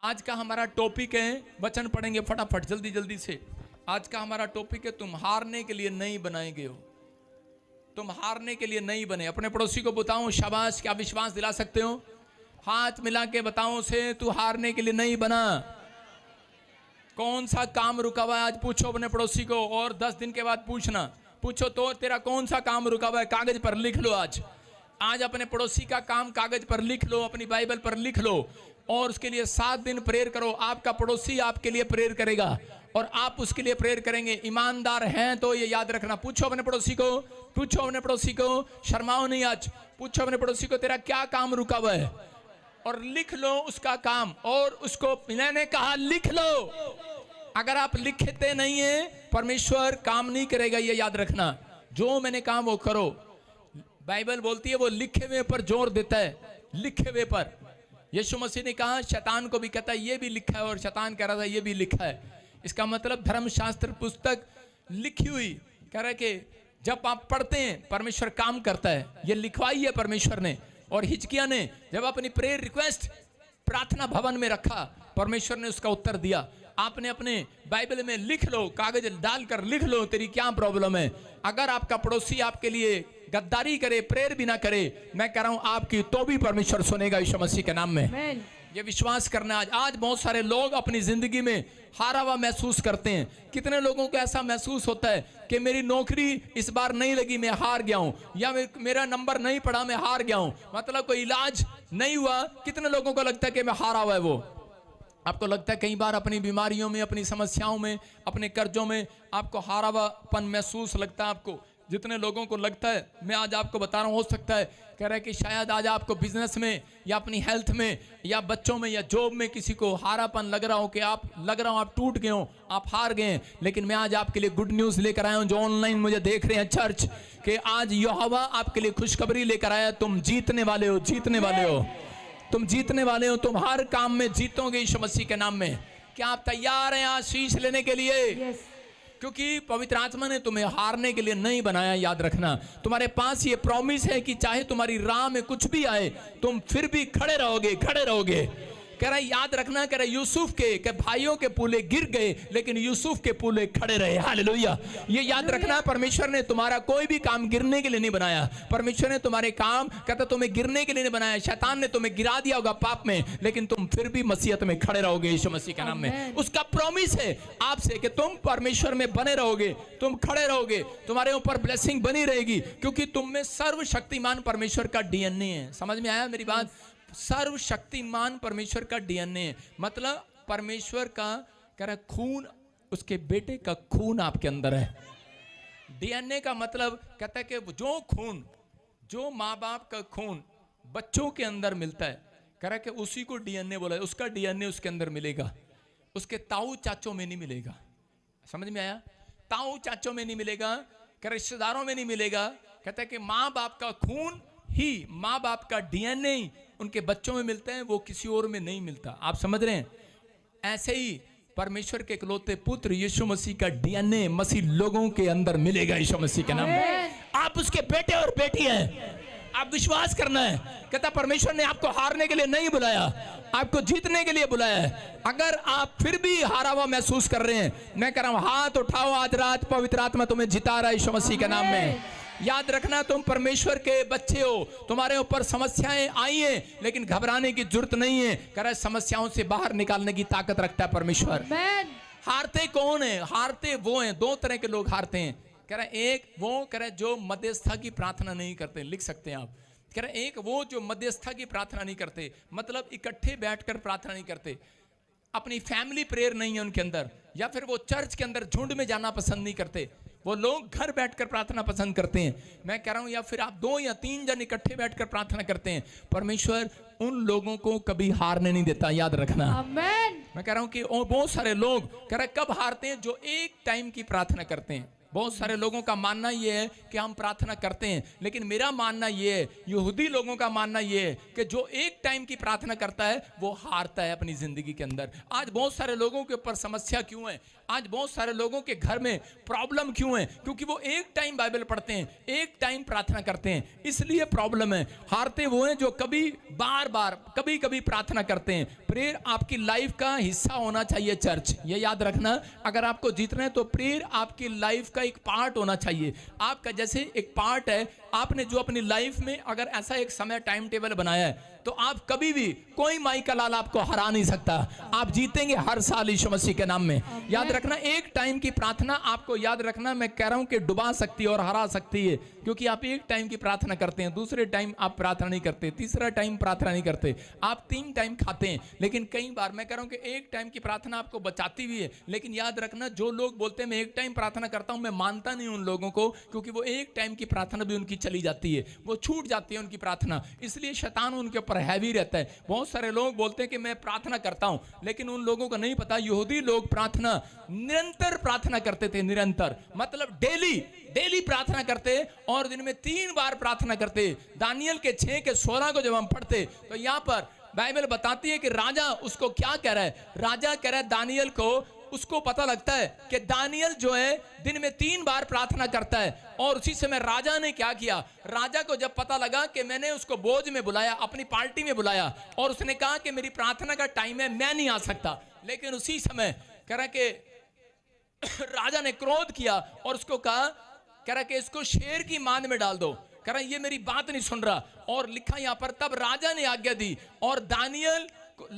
आज का हमारा टॉपिक है, वचन पढ़ेंगे फटाफट जल्दी जल्दी से। आज का हमारा टॉपिक है, तुम हारने के लिए नहीं बनाए गए हो। तुम हारने के लिए नहीं बने। अपने पड़ोसी को बताओ, शाबाश, क्या विश्वास दिला सकते हो? हाथ मिला के बताओ उसे, तू हारने के लिए नहीं बना। कौन सा काम रुका हुआ है आज पूछो अपने पड़ोसी को, और 10 दिन के बाद पूछना। पूछो तो तेरा कौन सा काम रुका हुआ है, कागज पर लिख लो। आज अपने पड़ोसी का काम कागज पर लिख लो, अपनी बाइबल पर लिख लो, और उसके लिए 7 दिन प्रेयर करो। आपका पड़ोसी आपके लिए प्रेयर करेगा और आप उसके लिए प्रेयर करेंगे। ईमानदार हैं तो ये याद रखना। पूछो अपने पड़ोसी को, पूछो अपने पड़ोसी को, शर्माओ नहीं। आज पूछो अपने पड़ोसी को, तेरा क्या काम रुका हुआ है, और लिख लो उसका काम। और उसको मैंने कहा लिख लो। अगर आप लिखते नहीं है, परमेश्वर काम नहीं करेगा, ये याद रखना। जो मैंने कहा वो करो। बाइबल बोलती है वो लिखे हुए पर जोर देता है, लिखे हुए पर। यीशु मसीह ने कहा, शैतान को भी कहता है ये भी लिखा है, और शैतान कह रहा था ये भी लिखा है। इसका मतलब धर्मशास्त्र पुस्तक लिखी हुई, कह रहा है कि जब आप पढ़ते हैं परमेश्वर काम करता है। ये लिखवाई है परमेश्वर ने। और हिजकिय्याह ने जब अपनी प्रेयर रिक्वेस्ट प्रार्थना भवन में रखा, परमेश्वर ने उसका उत्तर दिया। आपने अपने बाइबल में लिख लो, कागज डालकर लिख लो तेरी क्या प्रॉब्लम है। अगर आपका पड़ोसी आपके लिए गद्दारी करे, प्रेयर भी ना करे, मैं कह रहा हूं आपकी तो भी परमेश्वर सुनेगा यीशु मसीह के नाम में। ये विश्वास करना। आज बहुत सारे लोग अपनी जिंदगी में हारा हुआ महसूस करते हैं। कितने लोगों को ऐसा महसूस होता है कि मेरी नौकरी इस बार नहीं लगी, मैं हार गया हूं, या मेरा नंबर नहीं पड़ा, मैं हार गया हूं, मतलब कोई इलाज नहीं हुआ। कितने लोगों को लगता है कि मैं हारा हुआ है। वो आपको लगता है कई बार अपनी बीमारियों में, अपनी समस्याओं में, अपने कर्जों में आपको हारा हुआपन महसूस लगता है। आपको जितने लोगों को लगता है, मैं आज आपको बता रहा हूं, हो सकता है कह रहा है कि शायद आज आपको बिजनेस में या अपनी हेल्थ में या बच्चों में या जॉब में किसी को हारापन लग रहा हो, कि आप लग रहा हो आप टूट गए हो, आप हार गए हैं। लेकिन मैं आज आपके लिए गुड न्यूज़ लेकर आया हूं। जो ऑनलाइन मुझे देख रहे हैं चर्च, कि आज यहोवा आपके लिए खुशखबरी लेकर आया। तुम जीतने वाले हो, जीतने वाले हो, तुम जीतने वाले हो। तुम हर काम में जीतोगे यीशु मसीह के नाम में। क्या आप तैयार हैं आशीष लेने के लिए? क्योंकि पवित्र आत्मा ने तुम्हें हारने के लिए नहीं बनाया। याद रखना, तुम्हारे पास ये प्रॉमिस है कि चाहे तुम्हारी राह में कुछ भी आए, तुम फिर भी खड़े रहोगे, खड़े रहोगे। कह रहा है याद रखना, कह रहा है यूसुफ के भाइयों के पुले गिर गए, लेकिन यूसुफ के पुले खड़े रहे। हालेलुया। ये याद रखना, परमेश्वर ने तुम्हारा कोई भी काम गिरने के लिए नहीं बनाया। परमेश्वर ने तुम्हारे काम, कहता तुम्हें गिरने के लिए नहीं बनाया। शैतान ने तुम्हें गिरा दिया होगा पाप में, लेकिन तुम फिर भी मसीहत में खड़े रहोगे यीशु मसीह के नाम में। उसका प्रॉमिस है आपसे कि तुम परमेश्वर में बने रहोगे, तुम खड़े रहोगे, तुम्हारे ऊपर ब्लेसिंग बनी रहेगी, क्योंकि तुम में सर्वशक्तिमान परमेश्वर का डीएनए है। समझ में आया मेरी बात? सर्वशक्तिमान परमेश्वर का डीएनए है। मतलब परमेश्वर का कह रहा खून, उसके बेटे का खून आपके अंदर है। डीएनए का मतलब कहता है कि जो खून, जो माँ बाप का खून बच्चों के अंदर मिलता है, कह रहा है कि उसी को डीएनए बोला है। उसका डीएनए उसके अंदर मिलेगा, उसके ताऊ चाचों में नहीं मिलेगा। समझ में आया? ताऊ चाचों में नहीं मिलेगा, कह रिश्तेदारों में नहीं मिलेगा। कहता है कि माँ बाप का खून ही, माँ बाप का डीएनए उनके बच्चों में मिलता है, वो किसी और में नहीं मिलता। आप समझ रहे हैं? ऐसे ही परमेश्वर के इकलौते पुत्र यीशु मसीह का डीएनए मसीह लोगों के अंदर मिलेगा यीशु मसीह के नाम में। आप उसके बेटे और बेटी हैं। आप विश्वास करना है। कहता परमेश्वर ने आपको हारने के लिए नहीं बुलाया, आपको जीतने के लिए बुलाया है। अगर आप फिर भी हारा हुआ महसूस कर रहे हैं, मैं कह रहा हूं हाथ उठाओ। आज रात पवित्र आत्मा तुम्हें जिता रहा है यीशु मसीह के नाम में। याद रखना, तुम परमेश्वर के बच्चे हो। तुम्हारे ऊपर समस्याएं आई हैं, लेकिन घबराने की जरूरत नहीं है। कह रहा समस्याओं से बाहर निकालने की ताकत रखता है परमेश्वर। हारते कौन है? हारते वो हैं, 2 तरह के लोग हारते हैं। कह रहा एक वो, कह रहा जो मध्यस्थता की प्रार्थना नहीं करते, लिख सकते हैं आप। कह रहा एक वो जो मध्यस्थता की प्रार्थना नहीं करते, मतलब इकट्ठे बैठकर प्रार्थना नहीं करते, अपनी फैमिली प्रेयर नहीं है उनके अंदर, या फिर वो चर्च के अंदर झुंड में जाना पसंद नहीं करते। वो लोग घर बैठकर प्रार्थना पसंद करते हैं। मैं कह रहा हूं, या फिर आप 2 या 3 जन इकट्ठे बैठकर प्रार्थना करते हैं। परमेश्वर उन लोगों को कभी हारने नहीं देता। याद रखना। आमीन। मैं कह रहा हूं कि बहुत सारे लोग कह रहे कब हारते हैं? जो एक टाइम की प्रार्थना करते हैं। बहुत सारे लोगों का मानना ये है कि हम प्रार्थना करते हैं, लेकिन मेरा मानना ये है, यहूदी लोगों का मानना ये है कि जो एक टाइम की प्रार्थना करता है वो हारता है अपनी जिंदगी के अंदर। आज बहुत सारे लोगों के ऊपर समस्या क्यों है, आज बहुत सारे लोगों के घर में प्रॉब्लम क्यों है? क्योंकि वो एक टाइम बाइबल पढ़ते हैं, एक टाइम प्रार्थना करते हैं, इसलिए प्रॉब्लम है। हारते वो हैं जो कभी बार बार कभी कभी प्रार्थना करते हैं। प्रेयर आपकी लाइफ का हिस्सा होना चाहिए चर्च, ये याद रखना। अगर आपको जीतना है तो प्रेयर आपकी लाइफ का एक पार्ट होना चाहिए, आपका जैसे एक पार्ट है। आपने जो अपनी लाइफ में अगर ऐसा एक समय टाइम टेबल बनाया है तो आप कभी भी कोई माई का लाल आपको हरा नहीं सकता। आप जीतेंगे हर साल यीशु मसीह के नाम में। याद रखना, एक टाइम की प्रार्थना आपको याद रखना, मैं कह रहा हूं कि डुबा सकती है और हरा सकती है, क्योंकि आप एक टाइम की प्रार्थना करते हैं, दूसरे टाइम आप प्रार्थना नहीं करते, तीसरा टाइम प्रार्थना नहीं करते, आप 3 टाइम खाते हैं। लेकिन कई बार मैं कह रहा हूं कि एक टाइम की प्रार्थना आपको बचाती भी है। लेकिन याद रखना, जो लोग बोलते हैं मैं एक टाइम प्रार्थना करता हूं, मैं मानता नहीं उन लोगों को, क्योंकि वो एक टाइम की प्रार्थना भी उनकी चली जाती है, वो छूट जाती है उनकी प्रार्थना, इसलिए शैतान उनके ऊपर हैवी रहता है। बहुत सारे लोग बोलते हैं कि मैं प्रार्थना करता हूं, लेकिन उन लोगों को नहीं पता यहूदी लोग प्रार्थना निरंतर प्रार्थना करते थे, निरंतर मतलब डेली प्रार्थना करते और दिन में 3 बार प्रार्थना करते। दानियल के 6 के 16 को जब हम पढ़ते तो यहां पर बाइबल बताती है कि राजा उसको क्या कह रहा है, राजा कह रहा है दानियल को, उसको पता लगता है कि दानियल जो है दिन में 3 बार प्रार्थना करता है। और उसी समय राजा ने क्या किया, राजा को जब पता लगा कि मैंने उसको भोज में बुलाया, अपनी पार्टी में बुलाया, और उसने कहा कि मेरी प्रार्थना का टाइम है, मैं नहीं आ सकता, लेकिन उसी समय कह रहा कि राजा ने क्रोध किया और उसको कहा, कह रहा कि इसको शेर की मांद में डाल दो, कह रहा ये मेरी बात नहीं सुन रहा। और लिखा यहां पर, तब राजा ने आज्ञा दी और दानियल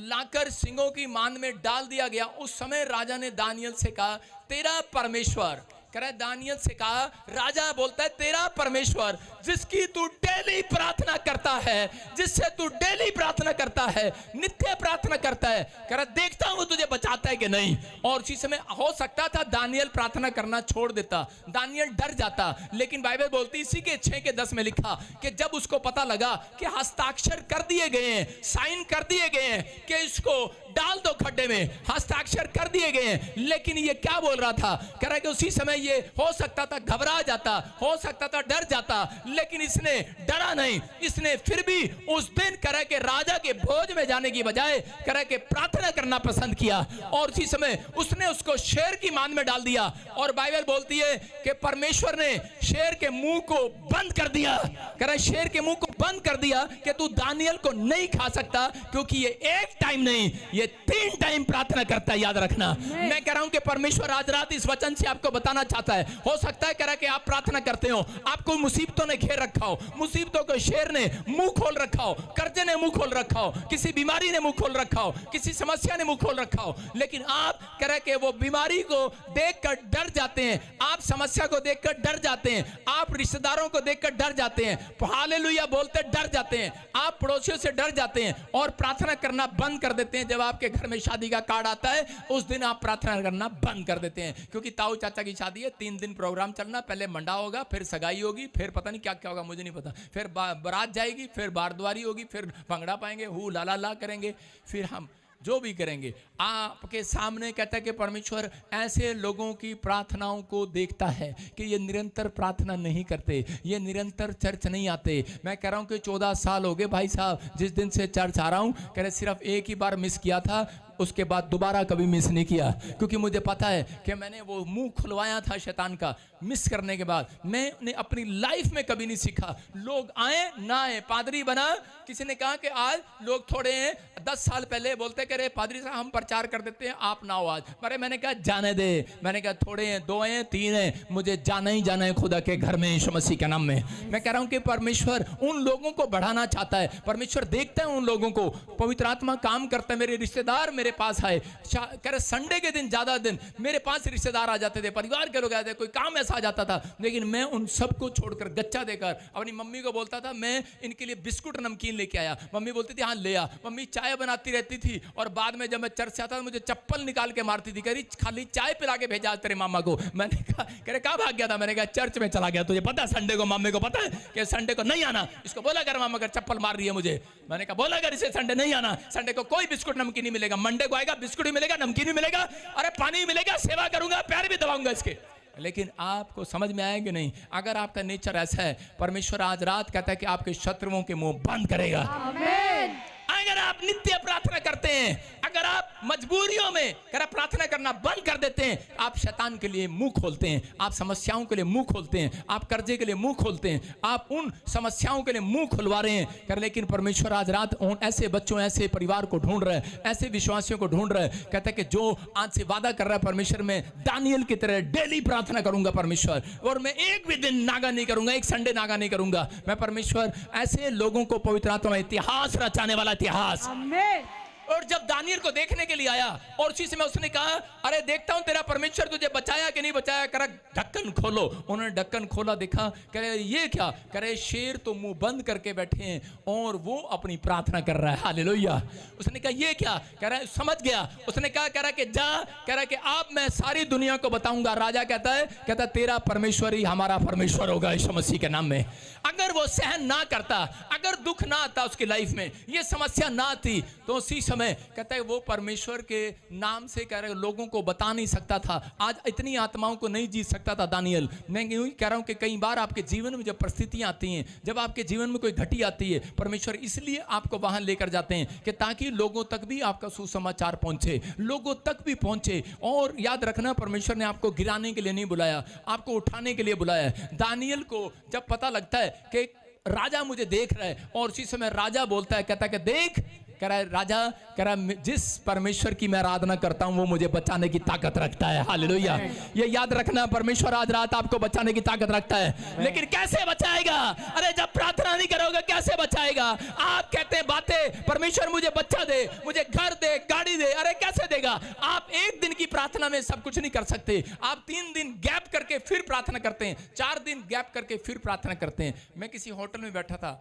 लाकर सिंहों की मांद में डाल दिया गया। उस समय राजा ने दानियल से कहा, तेरा परमेश्वर, कह रहा है दानियल से कहा, राजा बोलता है तेरा परमेश्वर जिसकी तू डेली प्रार्थना करता है, जिससे तू डेली प्रार्थना करता है, नित्य प्रार्थना करता है, कह रहा देखता हूं तुझे बचाता है कि नहीं। और उसी समय हो सकता था दानियल प्रार्थना करना छोड़ देता, दानियल डर जाता, लेकिन बाइबल बोलती इसी के 6 के 10 में लिखा कि जब उसको पता लगा कि हस्ताक्षर कर दिए गए हैं, साइन कर दिए गए हैं कि इसको डाल दो खड्डे में, हस्ताक्षर कर दिए गए हैं, लेकिन ये क्या बोल रहा था, कह रहा है कि उसी समय ये हो सकता था घबरा जाता, हो सकता था डर जाता, लेकिन इसने डरा नहीं। इसने फिर भी उस दिन कह रहा है कि राजा के भोज में जाने की बजाय कह रहा है कि प्रार्थना करना पसंद किया, और उसी समय उसने उसको शेर की मांद में डाल दिया। और बाइबल बोलती है कि परमेश्वर ने शेर के मुंह को बंद कर दिया, कह रहा है शेर के मुंह को बंद कर दिया कि तू दानियल को नहीं खा सकता, क्योंकि ये एक टाइम नहीं, ये 3 टाइम प्रार्थना करता है। याद रखना, मैं कह रहा हूं कि परमेश्वर आज रात इस वचन से आपको बताना चाहता है। हो सकता है कह रहा कि आप प्रार्थना करते हो, आपको मुसीबतों ने घेर रखा हो, मुसीबतों को शेर ने मुंह खोल रखा हो, कर्जे ने मुंह खोल रखा हो, किसी बीमारी ने मुंह खोल रखा हो, किसी समस्या ने मुंह खोल रखा हो, लेकिन आप कह रहे कि वो बीमारी को देखकर डर जाते हैं, आप समस्या को देखकर डर जाते हैं, आप रिश्तेदारों को देखकर डर जाते हैं, हालेलुया बोलते डर जाते हैं, आप पड़ोसियों से डर जाते हैं और प्रार्थना करना बंद कर देते हैं। जब आपके घर में शादी का कार्ड आता है उस दिन आप प्रार्थना करना बंद कर देते हैं, क्योंकि ताऊ चाचा की शादी है, 3 दिन प्रोग्राम चलना, पहले मंडा होगा, फिर सगाई होगी, फिर पता नहीं क्या क्या होगा, मुझे नहीं पता, फिर बारात जाएगी, फिर बारद्वारी होगी, फिर भंगड़ा पाएंगे, हु ला ला ला करेंगे, फिर हम जो भी करेंगे। आपके सामने कहता है कि परमेश्वर ऐसे लोगों की प्रार्थनाओं को देखता है कि ये निरंतर प्रार्थना नहीं करते, ये निरंतर चर्च नहीं आते। मैं कह रहा हूं कि 14 साल हो गए भाई साहब जिस दिन से चर्च आ रहा हूं, कह रहे सिर्फ एक ही बार मिस किया था, उसके बाद दोबारा कभी मिस नहीं किया, क्योंकि मुझे पता है कि मैंने वो मुंह खुलवाया था शैतान का। मिस करने के बाद मैंने अपनी लाइफ में कभी नहीं सीखा, लोग आए ना आए, पादरी बना, किसी ने कहा कि आज लोग थोड़े हैं, 10 साल पहले बोलते कि रे पादरी साहब हम प्रचार कर देते हैं, आप ना हो आज। अरे मैंने कहा जाने दे, मैंने कहा थोड़े हैं, 2 हैं, 3 हैं, मुझे जाना ही जाना है खुदा के घर में यीशु मसीह के नाम में। मैं कह रहा हूं कि परमेश्वर उन लोगों को बढ़ाना चाहता है, परमेश्वर देखता है उन लोगों को, पवित्र आत्मा काम करता है। मेरे रिश्तेदार मेरे पास आए, कह रहे संडे के दिन ज्यादा दिन मेरे पास रिश्तेदार आ जाते थे, परिवार के लोग आते थे, कोई काम ऐसा आ जाता था, लेकिन मैं उन सबको छोड़कर गच्चा देकर अपनी मम्मी को बोलता था मैं इनके लिए बिस्कुट नमकीन लेके आया। मम्मी बोलती थी हाँ ले आ। मम्मी चाय बनाती रहती थी और बाद में जब मैं चर्च से आता था मुझे चप्पल निकाल के मारती थी, कह रही खाली चाय पिला के भेजा तेरे मामा को। मैंने कहा कह रहे कहाँ भाग गया था? मैंने कहा चर्च में चला गया। तुझे पता है संडे को मम्मी को पता है कि संडे को नहीं आना, इसको बोला कर मामा कर चप्पल मार रही है मुझे। मैंने कहा बोला कर इसे संडे नहीं आना, संडे को कोई बिस्कुट नमकीन नहीं मिलेगा, मंडे को आएगा बिस्कुट भी मिलेगा, नमकीन भी मिलेगा, अरे पानी भी मिलेगा, सेवा करूंगा, पैर भी दबाऊंगा इसके। लेकिन आपको समझ में आएगा नहीं, अगर आपका नेचर ऐसा है, परमेश्वर आज रात कहता है कि आपके शत्रुओं के मुंह बंद करेगा। आमेन। अगर आप नित्य प्रार्थना करते हैं, अगर आप मजबूरियों में प्रार्थना करना बंद कर देते हैं, आप शैतान के लिए मुंह खोलते हैं, आप समस्याओं के लिए मुंह खोलते हैं, आप कर्जे के लिए मुंह खोलते हैं, आप उन समस्याओं के लिए मुंह खुलवा रहे हैं। लेकिन परमेश्वर आज रात उन ऐसे बच्चों, ऐसे परिवार को ढूंढ रहा है, ऐसे विश्वासियों को ढूंढ रहा है। कहता है कि जो आज से वादा कर रहा है परमेश्वर, में दानियल की तरह डेली प्रार्थना करूंगा परमेश्वर, और मैं एक भी दिन नागा नहीं करूंगा, एक संडे नागा नहीं करूंगा। मैं परमेश्वर ऐसे लोगों को पवित्र आत्मा में इतिहास रचाने वाला इतिहास। आमेन। और जब दानियल को देखने के लिए आया और उसी समय उसने कहा, अरे देखता हूं तेरा परमेश्वर तुझे बचाया कि नहीं बचाया, कह रहा ढक्कन खोलो। उन्होंने ढक्कन खोला, देखा, कह रहे ये क्या, कह रहे शेर तो मुंह बंद करके बैठे हैं और वो अपनी प्रार्थना कर रहा है। हालेलुया। उसने कहा ये क्या, कह रहा है समझ गया। उसने कहा, कह रहा कि जा, कह रहा कि अब मैं सारी दुनिया को बताऊंगा। राजा कहता है, कहता तेरा परमेश्वर ही हमारा परमेश्वर होगा यीशु मसीह के नाम में। अगर वो सहन ना करता, अगर दुख ना आता उसकी लाइफ में, ये समस्या ना आती, तो उसी समय कहता है वो परमेश्वर के नाम से कह रहे लोगों को बता नहीं सकता था, आज इतनी आत्माओं को नहीं जीत सकता था दानियल। मैं यूं ही कह रहा हूं कि कई बार आपके जीवन में जब परिस्थितियां आती हैं, जब आपके जीवन में कोई घटी आती है, परमेश्वर इसलिए आपको वहां लेकर जाते हैं कि ताकि लोगों तक भी आपका सुसमाचार पहुंचे, लोगों तक भी पहुंचे। और याद रखना, परमेश्वर ने आपको गिराने के लिए नहीं बुलाया, आपको उठाने के लिए बुलाया। दानियल को जब पता लगता है कि राजा मुझे देख रहा है, और उसी समय राजा बोलता है, कहता है कि देख, कह रहा है राजा, कह रहा है जिस परमेश्वर की मैं आराधना करता हूं वो मुझे बचाने की ताकत रखता है। हालेलुया। ये याद रखना, परमेश्वर आज रात आपको बचाने की ताकत रखता है। लेकिन कैसे बचाएगा? अरे जब प्रार्थना नहीं करोगे कैसे बचाएगा? आप कहते हैं बातें, परमेश्वर मुझे बच्चा दे, मुझे घर दे, गाड़ी दे, अरे कैसे देगा? आप एक दिन की प्रार्थना में सब कुछ नहीं कर सकते। आप 3 दिन गैप करके फिर प्रार्थना करते हैं, 4 दिन गैप करके फिर प्रार्थना करते हैं। मैं किसी होटल में बैठा था,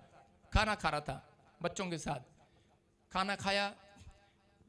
खाना खा रहा था बच्चों के साथ, खाना खाया,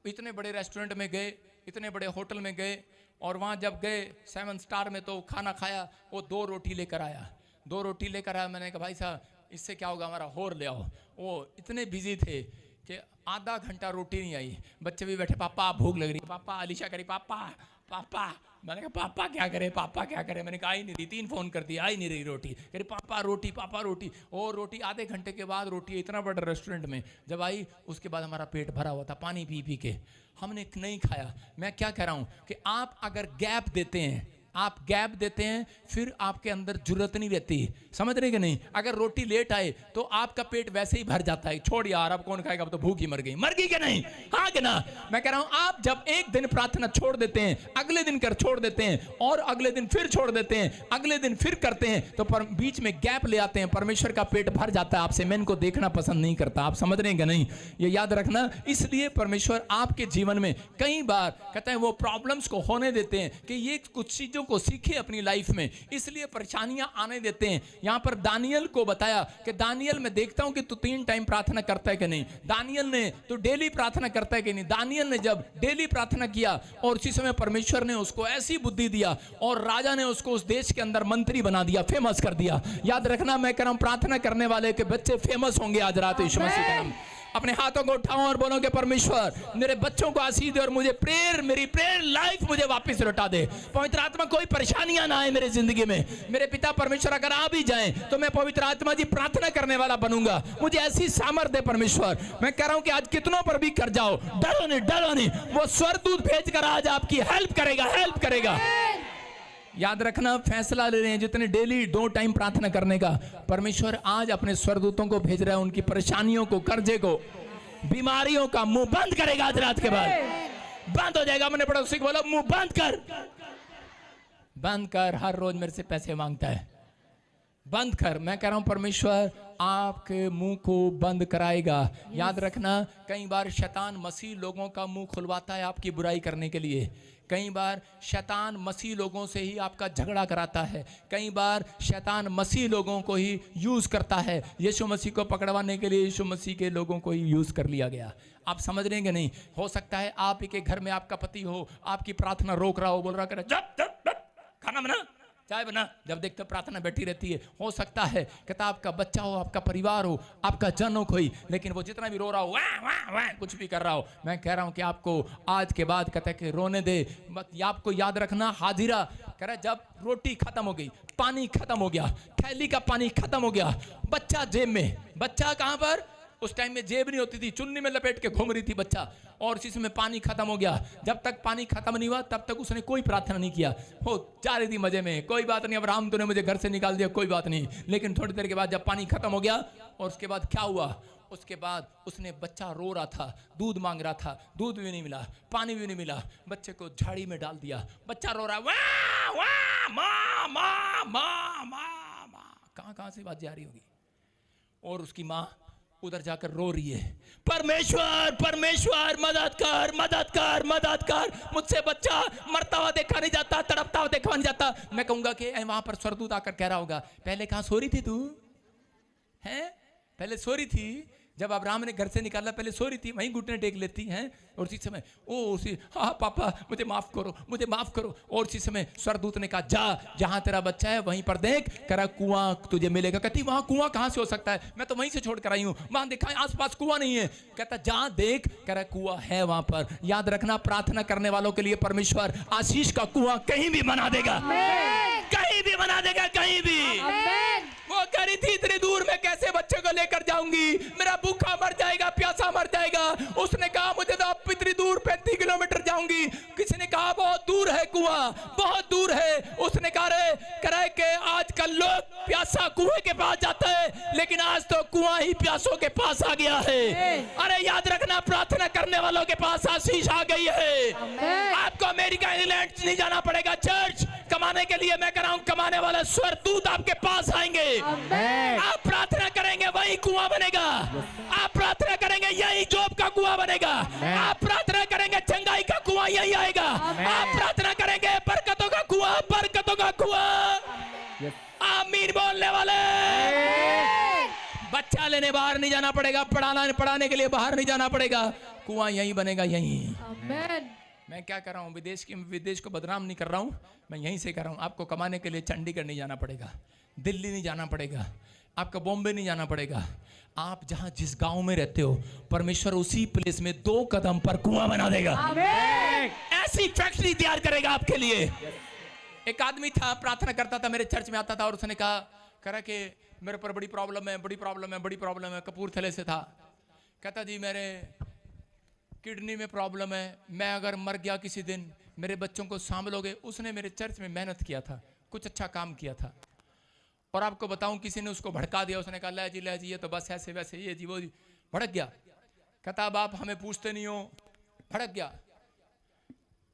इतने बड़े रेस्टोरेंट में गए, इतने बड़े होटल में गए, और वहाँ जब गए 7 स्टार में, तो खाना खाया, वो 2 रोटी लेकर आया, 2 रोटी लेकर आया। मैंने कहा भाई साहब इससे क्या होगा, हमारा और ले आओ। वो इतने बिजी थे कि आधा घंटा रोटी नहीं आई। बच्चे भी बैठे, पापा भूख लग रही, पापा, अलीशा करी पापा पापा। मैंने कहा पापा क्या करे, पापा क्या करे। मैंने कहा आई नहीं रही, 3 फोन कर दिया, आई नहीं रही रोटी। कह रही पापा रोटी, पापा रोटी। और रोटी आधे घंटे के बाद, रोटी इतना बड़ा रेस्टोरेंट में जब आई, उसके बाद हमारा पेट भरा हुआ था, पानी पी पी के हमने नहीं खाया। मैं क्या कह रहा हूँ कि आप अगर गैप देते हैं, आप गैप देते हैं, फिर आपके अंदर जुर्रत नहीं रहती। समझ रहे कि नहीं? अगर रोटी लेट आए तो आपका पेट वैसे ही भर जाता है, छोड़ यार अब कौन खाएगा, अब तो भूख ही मर गई कि नहीं? हाँ कि ना? मैं कह रहा हूं आप जब एक दिन प्रार्थना छोड़ देते हैं, अगले दिन कर छोड़ देते हैं, और अगले दिन फिर छोड़ देते हैं, अगले दिन फिर करते हैं, तो बीच में गैप ले आते हैं, परमेश्वर का पेट भर जाता है आपसे। मैं इनको देखना पसंद नहीं करता। आप समझ रहे हैं कि नहीं? ये याद रखना। इसलिए परमेश्वर आपके जीवन में कई बार कहता है वो प्रॉब्लम्स को होने देते हैं कि ये कुछ चीजों को सीखे अपनी लाइफ में, इसलिए परेशानियां आने देते हैं। यहां पर दानियल को बताया कि दानियल मैं देखता हूं कि तू 3 टाइम प्रार्थना करता है कि नहीं। दानियल ने तो डेली प्रार्थना करता है कि नहीं। दानियल ने जब डेली प्रार्थना किया, और उसी समय परमेश्वर ने उसको ऐसी बुद्धि दिया, और राजा ने उसको उस देश के अंदर मंत्री बना दिया, फेमस कर दिया। याद रखना, मैं कह रहा हूं प्रार्थना करने वाले के बच्चे फेमस होंगे आज रात यीशु मसीह के नाम। अपने हाथों को उठाओ और बोलो कि परमेश्वर मेरे बच्चों को आशीष दे, और मुझे मेरी प्रेयर लाइफ मुझे वापस लौटा दे। पवित्र आत्मा कोई परेशानियां ना आए मेरे जिंदगी में। मेरे पिता परमेश्वर अगर आ भी जाएं तो मैं पवित्र आत्मा जी प्रार्थना करने वाला बनूंगा। मुझे ऐसी सामर्थ्य दे परमेश्वर। मैं कह रहा हूं कि आज कितनों पर भी कर जाओ, डरो नहीं, डरो नहीं। वो स्वर्गदूत भेजकर आज आपकी हेल्प करेगा, हेल्प करेगा। याद रखना, फैसला ले रहे हैं जितने डेली 2 टाइम प्रार्थना करने का, परमेश्वर आज अपने स्वर्गदूतों को भेज रहा है, उनकी परेशानियों को, कर्जे को, बीमारियों का मुंह बंद करेगा। आज रात के बाद बंद हो जाएगा। मैंने पड़ोसी को बोला मुंह बंद कर, बंद कर। हर रोज मेरे से पैसे मांगता है, बंद कर। मैं कह रहा हूं परमेश्वर आपके मुंह को बंद कराएगा। याद रखना, कई बार शैतान मसीह लोगों का मुंह खुलवाता है आपकी बुराई करने के लिए। कई बार शैतान मसीह लोगों से ही आपका झगड़ा कराता है। कई बार शैतान मसीह लोगों को ही यूज करता है। यीशु मसीह को पकड़वाने के लिए यीशु मसीह के लोगों को ही यूज कर लिया गया। आप समझ रहे हैं कि नहीं? हो सकता है आप ही के घर में आपका पति हो, आपकी प्रार्थना रोक रहा हो, बोल रहा करे जब खाना बना, चाय बना, जब देखते हो प्रार्थना बैठी रहती है। हो सकता है कहता आपका बच्चा हो, आपका परिवार हो, आपका जन हो कोई, लेकिन वो जितना भी रो रहा हो, वाह वाह वाह कुछ भी कर रहा हो, मैं कह रहा हूं कि आपको आज के बाद कहता है कि रोने दे मत। आपको याद रखना, हाजिरा कह रहा जब रोटी खत्म हो गई, पानी खत्म हो गया, थैली का पानी खत्म हो गया, बच्चा जेब में, बच्चा कहां पर, उस टाइम में जेब नहीं होती थी, चुन्नी में लपेट के घूम रही थी बच्चा, और इसी में पानी खत्म हो गया। जब तक पानी खत्म नहीं हुआ तब तक उसने कोई प्रार्थना नहीं किया, हो जा रही थी मजे में, कोई बात नहीं, अब राम तूने मुझे घर से निकाल दिया, कोई बात नहीं। लेकिन थोड़ी देर के बाद जब पानी खत्म हो गया, और उसके बाद क्या हुआ, उसके बाद उसने, बच्चा रो रहा था, दूध मांग रहा था, दूध भी नहीं मिला, पानी भी नहीं मिला, बच्चे को झाड़ी में डाल दिया, बच्चा रो रहा है, वाह वाह माँ माँ माँ माँ माँ, कहाँ से बात जा रही होगी, और उसकी माँ उधर जाकर रो रही है, परमेश्वर परमेश्वर मदद कर मदद कर मदद कर, मुझसे बच्चा मरता हुआ देखा नहीं जाता, तड़पता हुआ देखा नहीं जाता। मैं कहूंगा कि वहां पर स्वर्गदूत आकर कह रहा होगा, पहले कहां सो रही थी तू, हैं पहले सो रही थी, जब अब्राहम ने घर से निकाला पहले सो रही थी, वहीं घुटने टेक लेती हैं, और उसी समय उसी हाँ पापा मुझे माफ करो मुझे माफ करो, और उसी समय स्वर्गदूत ने कहा जा जहां तेरा बच्चा है वहीं पर देख, करा कुआं तुझे मिलेगा। कहती वहां कुआं कहां से हो सकता है, मैं तो वहीं से छोड़ कर आई हूं, वहां देखा आसपास कुआं नहीं है। कहता जहां देख, करा कुआं है वहां पर। याद रखना, प्रार्थना करने वालों के लिए परमेश्वर आशीष का कुआं कहीं भी बना देगा, कहीं भी बना देगा, कहीं भी। वो कह रही थी इतनी दूर मैं कैसे बच्चे को लेकर जाऊंगी, मेरा भूखा मर जाएगा, प्यासा मर जाएगा। उसने कहा मुझे तो अब इतनी दूर 35 किलोमीटर जाऊंगी। किसी ने कहा बहुत दूर है कुआं, बहुत दूर है। उसने कहा करे कि आजकल लोग प्यासा कुएं के पास जाते हैं, लेकिन आज तो कुआं ही प्यासों के पास आ गया है। अरे याद रखना, प्रार्थना करने वालों के पास आशीष आ गई है। आपको अमेरिका इंग्लैंड नहीं जाना पड़ेगा चर्च कमाने के लिए, मैं कह रहा हूं कमाने वाले स्वर्गदूत आपके पास आएंगे। आप प्रार्थना करेंगे वही कुआं बनेगा, आप प्रार्थना करेंगे यही जॉब का कुआं बनेगा, आप प्रार्थना करेंगे चंगाई का कुआं यही आएगा, आप प्रार्थना करेंगे बरकतों का कुआं, बरकतों का कुआं। आमीन बोलने वाले। बच्चा लेने बाहर नहीं जाना पड़ेगा, पढ़ाने के लिए बाहर नहीं जाना पड़ेगा, कुआं यही बनेगा, यही। मैं क्या कर रहा हूँ, विदेश को बदनाम नहीं कर रहा हूँ, मैं यहीं से कर रहा हूँ। आपको कमाने के लिए चंडीगढ़ नहीं जाना पड़ेगा, दिल्ली नहीं जाना पड़ेगा, आपका बॉम्बे नहीं जाना पड़ेगा। आप जहां जिस गांव में रहते हो, परमेश्वर उसी प्लेस में 2 कदम पर कुआं बना देगा, ऐसी फैक्ट्री तैयार करेगा आपके लिए। एक आदमी था, प्रार्थना करता था, मेरे चर्च में आता था, और उसने कहा कि मेरे पर बड़ी प्रॉब्लम है, बड़ी प्रॉब्लम है, बड़ी प्रॉब्लम है। कपूरथले से था। कहता जी मेरे किडनी में प्रॉब्लम है, मैं अगर मर गया किसी दिन मेरे बच्चों को संभालोगे। उसने मेरे चर्च में मेहनत किया था, कुछ अच्छा काम किया था, और आपको बताऊं किसी ने उसको भड़का दिया। उसने कहा ले जी ये तो बस ऐसे वैसे, ये जी वो जी, भड़क गया। कहता अब आप हमें पूछते नहीं हो, भड़क गया,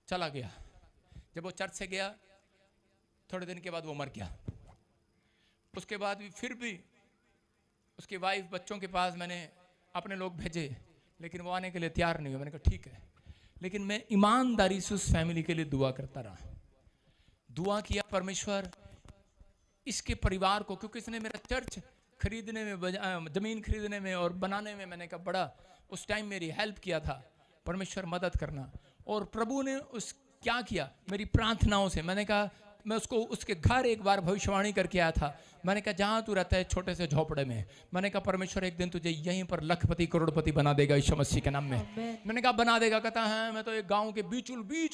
चला गया। जब वो चर्च से गया, थोड़े दिन के बाद वो मर गया। उसके बाद भी फिर भी उसकी वाइफ बच्चों के पास मैंने अपने लोग भेजे, लेकिन वो आने के लिए तैयार नहीं हुआ। मैंने कहा ठीक है, लेकिन मैं ईमानदारी से उस फैमिली के लिए दुआ करता रहा, दुआ किया परमेश्वर इसके परिवार को, क्योंकि इसने मेरा चर्च खरीदने में, जमीन खरीदने में और बनाने में, मैंने कहा बड़ा उस टाइम मेरी हेल्प किया था। परमेश्वर मदद करना। और प्रभु ने उस क्या किया, मेरी प्रार्थनाओं से। मैंने कहा मैं उसको उसके घर एक बार भविष्यवाणी करके आया था। मैंने कहा जहाँ तू रहता है छोटे से झोपड़े में, मैंने कहा परमेश्वर एक दिन तुझे यहीं पर लखपति करोड़पति बना देगा यीशु मसीह के नाम में। मैंने कहा बना देगा। कहता है मैं तो एक गांव के बीच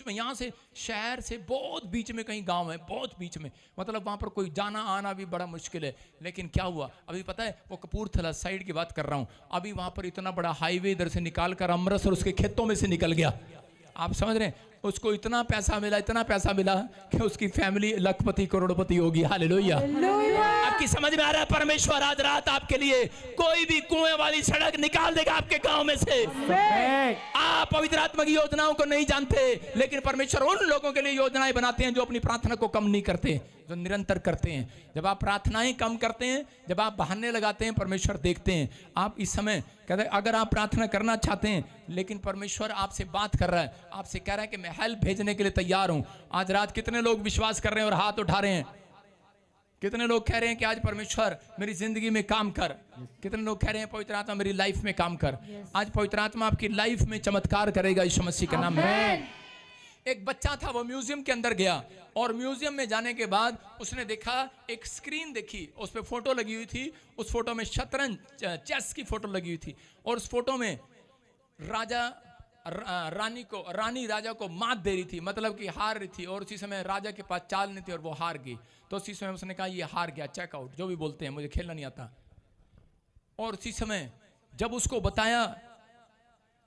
में, यहाँ से शहर से बहुत बीच में कहीं गांव है, बहुत बीच में, मतलब वहाँ पर कोई जाना आना भी बड़ा मुश्किल है। लेकिन क्या हुआ अभी पता है, वो कपूरथला साइड की बात कर रहा हूँ, अभी वहाँ पर इतना बड़ा हाईवे इधर से निकाल कर अमृतसर उसके खेतों में से निकल गया। आप समझ रहे हैं, उसको इतना पैसा मिला कि उसकी फैमिली लखपति करोड़पति होगी। हालेलुया। आपकी समझ में आ रहा है, परमेश्वर आज रात आपके लिए कोई भी कुएं वाली सड़क निकाल देगा आपके गांव में से। आप पवित्र आत्मा की योजनाओं को नहीं जानते, लेकिन परमेश्वर उन लोगों के लिए योजनाएं बनाते हैं जो अपनी प्रार्थना को कम नहीं करते, जो निरंतर करते हैं। जब आप प्रार्थनाएं कम करते हैं, जब आप बहाने लगाते हैं, परमेश्वर देखते हैं। आप इस समय कहते हैं अगर आप प्रार्थना करना चाहते हैं, लेकिन परमेश्वर आपसे बात कर रहा है, आपसे कह रहा है कि मैं हेल्प भेजने के लिए तैयार हूं। आज रात कितने लोग विश्वास कर रहे हैं और हाथ उठा रहे हैं? कितने लोग कह रहे हैं कि आज परमेश्वर मेरी जिंदगी में काम कर? कितने लोग कह रहे हैं पवित्र आत्मा मेरी लाइफ में काम कर? आज पवित्र आत्मा आपकी लाइफ में चमत्कार करेगा यीशु मसीह के नाम में। एक बच्चा था, वो म्यूजियम के अंदर गया और म्यूजियम में जाने के बाद उसने देखा, एक स्क्रीन देखी, उस पर फोटो लगी हुई थी। उस फोटो में शतरंज, चेस की फोटो लगी हुई थी और उस फोटो में रानी राजा को मात दे रही थी, मतलब कि हार रही थी। और उसी समय राजा के पास चाल नहीं थी और वो हार गई। तो उसी समय उसने कहा ये हार गया, चेकआउट, जो भी बोलते हैं, मुझे खेलना नहीं आता। और उसी समय जब उसको बताया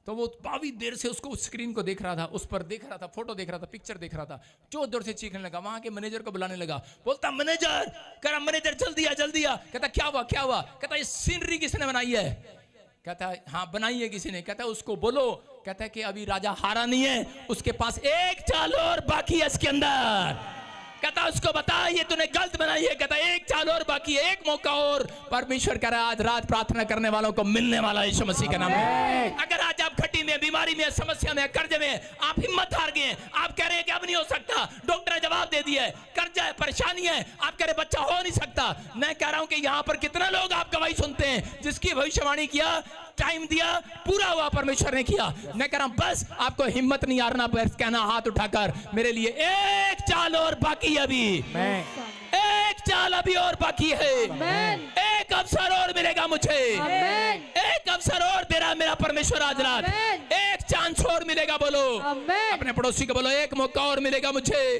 तो वो काफी देर से उसको उस स्क्रीन को देख रहा था, उस पर देख रहा था, फोटो देख रहा था, पिक्चर देख रहा था, जोर जोर से चीखने लगा। वहां के मैनेजर को बुलाने लगा, बोलता मैनेजर, कह रहा मैनेजर जल्दी आ जल्दी आ। कहता क्या हुआ क्या हुआ? कहता ये सीनरी किसने बनाई है? कहता है हाँ बनाई है किसी ने। कहता है उसको बोलो। कहता है कि अभी राजा हारा नहीं है, उसके पास एक चाल और बाकी है इसके अंदर। कहता उसको बता ये तूने गलत बनाई है। कहता एक चाल और बाकी है, एक मौका और। परमेश्वर कह रहा है आज रात प्रार्थना करने वालों को मिलने वाला यीशु मसीह का नाम है। अगर आज आप खट्टी में, बीमारी में, समस्या में, कर्ज में आप हिम्मत हार गए, आप कह रहे हैं कि अब नहीं हो सकता, डॉक्टर ने जवाब दे दिया है, कर्जा है, परेशानी है, आप कह रहे बच्चा हो नहीं सकता। मैं कह रहा हूं कि यहाँ पर कितना लोग आप गवाही सुनते हैं, जिसकी भविष्यवाणी किया, टाइम दिया, पूरा हुआ परमेश्वर ने किया। मैं कह रहा हूं बस आपको हिम्मत नहीं हारना, बस कहना हाथ उठाकर मेरे लिए एक चाल और बाकी अभी, एक चाल अभी और बाकी है, एक अवसर और मिलेगा मुझे, एक अवसर और दे रहा मेरा परमेश्वर आज रात, एक चांस और मिलेगा। बोलो अपने पड़ोसी को, बोलो एक मौका और मिलेगा मुझे,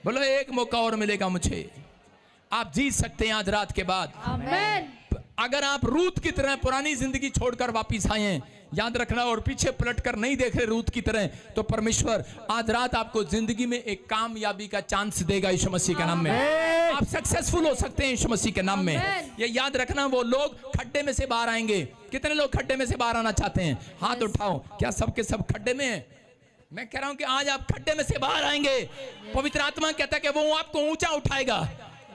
बोलो एक मौका और मिलेगा मुझे। आप जीत सकते हैं आज रात के बाद। अगर आप रूत की तरह पुरानी जिंदगी छोड़कर वापिस आए हैं, याद रखना, और पीछे पलटकर नहीं देख रहे रूत की तरह, तो परमेश्वर आज रात आपको जिंदगी में एक कामयाबी का चांस देगा यीशु मसीह के नाम में। आप सक्सेसफुल हो सकते हैं यीशु मसीह के नाम में। ये याद रखना, वो लोग खड्डे में से बाहर आएंगे। कितने लोग खड्डे में से बाहर आना चाहते हैं? हाथ उठाओ। क्या सबके सब खड्डे में है? मैं कह रहा हूं कि आज आप खड्डे में से बाहर आएंगे। पवित्र आत्मा कहता है कि वो आपको ऊंचा उठाएगा।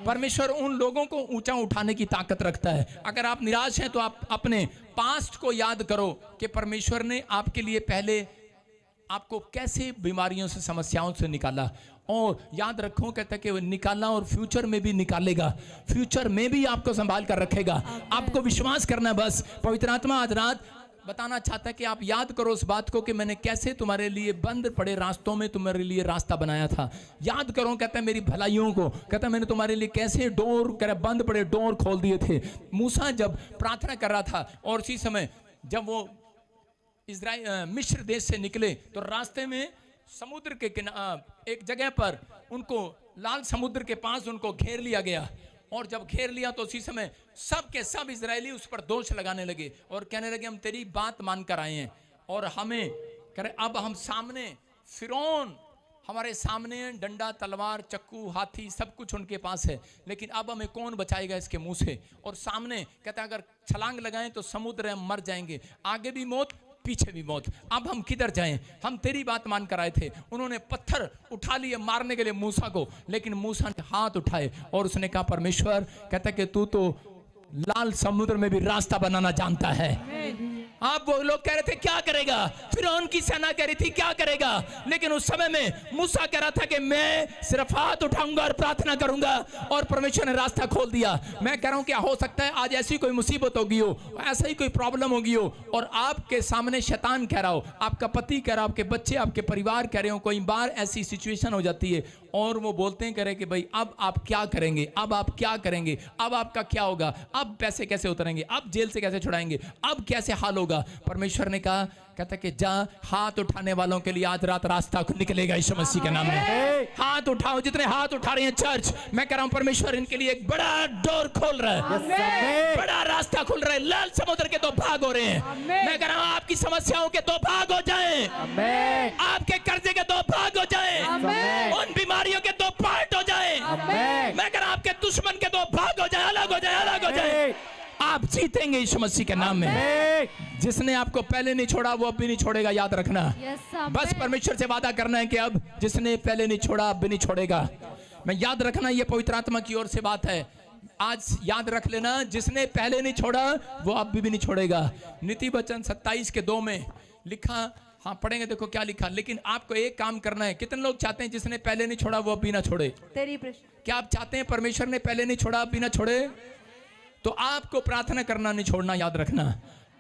परमेश्वर उन लोगों को ऊंचा उठाने की ताकत रखता है। अगर आप निराश हैं तो आप अपने पास्ट को याद करो कि परमेश्वर ने आपके लिए पहले आपको कैसे बीमारियों से, समस्याओं से निकाला, और याद रखो कहता है कि वो निकाला और फ्यूचर में भी निकालेगा, फ्यूचर में भी आपको संभाल कर रखेगा। आपको विश्वास करना बस। पवित्र आत्मा आज रात बताना चाहता है कि आप याद करो उस बात को कि मैंने कैसे तुम्हारे लिए बंद पड़े रास्तों में तुम्हारे लिए रास्ता बनाया था। याद करो, कहता है मेरी भलाइयों को, कहता है मैंने तुम्हारे लिए कैसे डोर, बंद पड़े डोर खोल दिए थे। मूसा जब प्रार्थना कर रहा था और उसी समय जब वो मिस्र देश से निकले तो रास्ते में समुद्र के एक जगह पर उनको, लाल समुद्र के पास उनको घेर लिया गया। और जब घेर लिया तो उसी समय सब के सब इजरायली उस पर दोष लगाने लगे और कहने लगे हम तेरी बात मानकर आए हैं और हमें कह रहे अब हम सामने, फिरौन हमारे सामने डंडा, तलवार, चक्कू, हाथी सब कुछ उनके पास है, लेकिन अब हमें कौन बचाएगा इसके मुंह से। और सामने कहता है अगर छलांग लगाएं तो समुद्र हम मर जाएंगे, आगे भी मौत पीछे भी मौत, अब हम किधर जाएं? हम तेरी बात मान कर आए थे। उन्होंने पत्थर उठा लिए मारने के लिए मूसा को, लेकिन मूसा ने हाथ उठाए और उसने कहा परमेश्वर, कहता कि तू तो लाल समुद्र में भी रास्ता बनाना जानता है। आप वो लोग कह रहे थे क्या करेगा, फिर उनकी सेना कह रही थी क्या करेगा, लेकिन उस समय में मूसा कह रहा था कि मैं सिर्फ हाथ उठाऊंगा और प्रार्थना करूंगा और परमेश्वर ने रास्ता खोल दिया। मैं कह रहा हूं क्या हो सकता है आज ऐसी कोई मुसीबत होगी हो, ऐसा ही कोई प्रॉब्लम होगी हो और आपके सामने शैतान कह रहा हो, आपका पति कह रहा हो, आपके बच्चे, आपके परिवार कह रहे हो, कोई बार ऐसी सिचुएशन हो जाती है और वो बोलते हैं कह रहे कि भाई अब आप क्या करेंगे, अब आप क्या करेंगे, अब आपका क्या होगा, अब पैसे कैसे उतरेंगे, अब जेल से कैसे छुड़ाएंगे, अब कैसे हाल होगा। परमेश्वर ने कहा, कहता कि जा, हाथ उठाने वालों के लिए आज रात रास्ता निकलेगा यीशु मसीह के नाम में। हाथ उठाओ, जितने हाथ उठा रहे हैं चर्च, मैं कह रहा हूं परमेश्वर इनके लिए एक बड़ा डोर खोल रहा है, बड़ा रास्ता खुल रहा है। लाल समुद्र के 2 भाग हो रहे हैं। मैं कह रहा हूं आपकी समस्याओं के 2 भाग हो जाएं, आपके कर्जे के 2 भाग हो जाएं, उन बीमारियों के 2 पार्ट हो जाएं। मैं कह रहा हूं आपके दुश्मन के 2 भाग हो जाए, अलग हो जाए, अलग हो जाए। आप जीतेंगे यीशु मसीह के नाम में। जिसने आपको पहले नहीं छोड़ा वो अब भी नहीं छोड़ेगा, याद रखना। बस परमेश्वर से वादा करना है कि अब जिसने पहले नहीं छोड़ा अब भी नहीं छोड़ेगा। मैं याद रखना, ये पवित्र आत्मा की ओर से बात है। आज याद रख लेना, जिसने पहले नहीं छोड़ा वो अब भी नहीं छोड़ेगा। नीति वचन 27:2 में लिखा, हाँ पढ़ेंगे, देखो क्या लिखा। लेकिन आपको एक काम करना है। कितने लोग चाहते हैं जिसने पहले नहीं छोड़ा वो अब भी ना छोड़े? क्या आप चाहते हैं परमेश्वर ने पहले नहीं छोड़ा अब भी ना छोड़े? तो आपको प्रार्थना करना नहीं छोड़ना, याद रखना।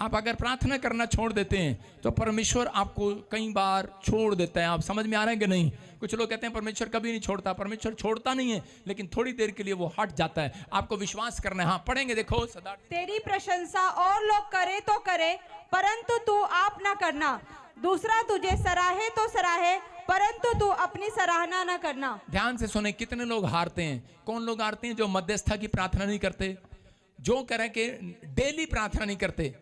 आप अगर प्रार्थना करना छोड़ देते हैं तो परमेश्वर आपको कई बार छोड़ देता है। आप समझ में आ रहे हैं कि नहीं? कुछ लोग कहते हैं परमेश्वर कभी नहीं छोड़ता। परमेश्वर छोड़ता नहीं है, लेकिन थोड़ी देर के लिए वो हट जाता है। आपको विश्वास करना है। हाँ, पढ़ेंगे, देखो सदा। तेरी प्रशंसा और लोग करे तो करे, परंतु तू आप न करना। दूसरा तुझे सराहे तो सराहे, परंतु तू अपनी सराहना न करना। ध्यान से सुने, कितने लोग हारते हैं? कौन लोग हारते हैं? जो मध्यस्था की प्रार्थना नहीं करते, जो करें कि डेली प्रार्थना नहीं करते।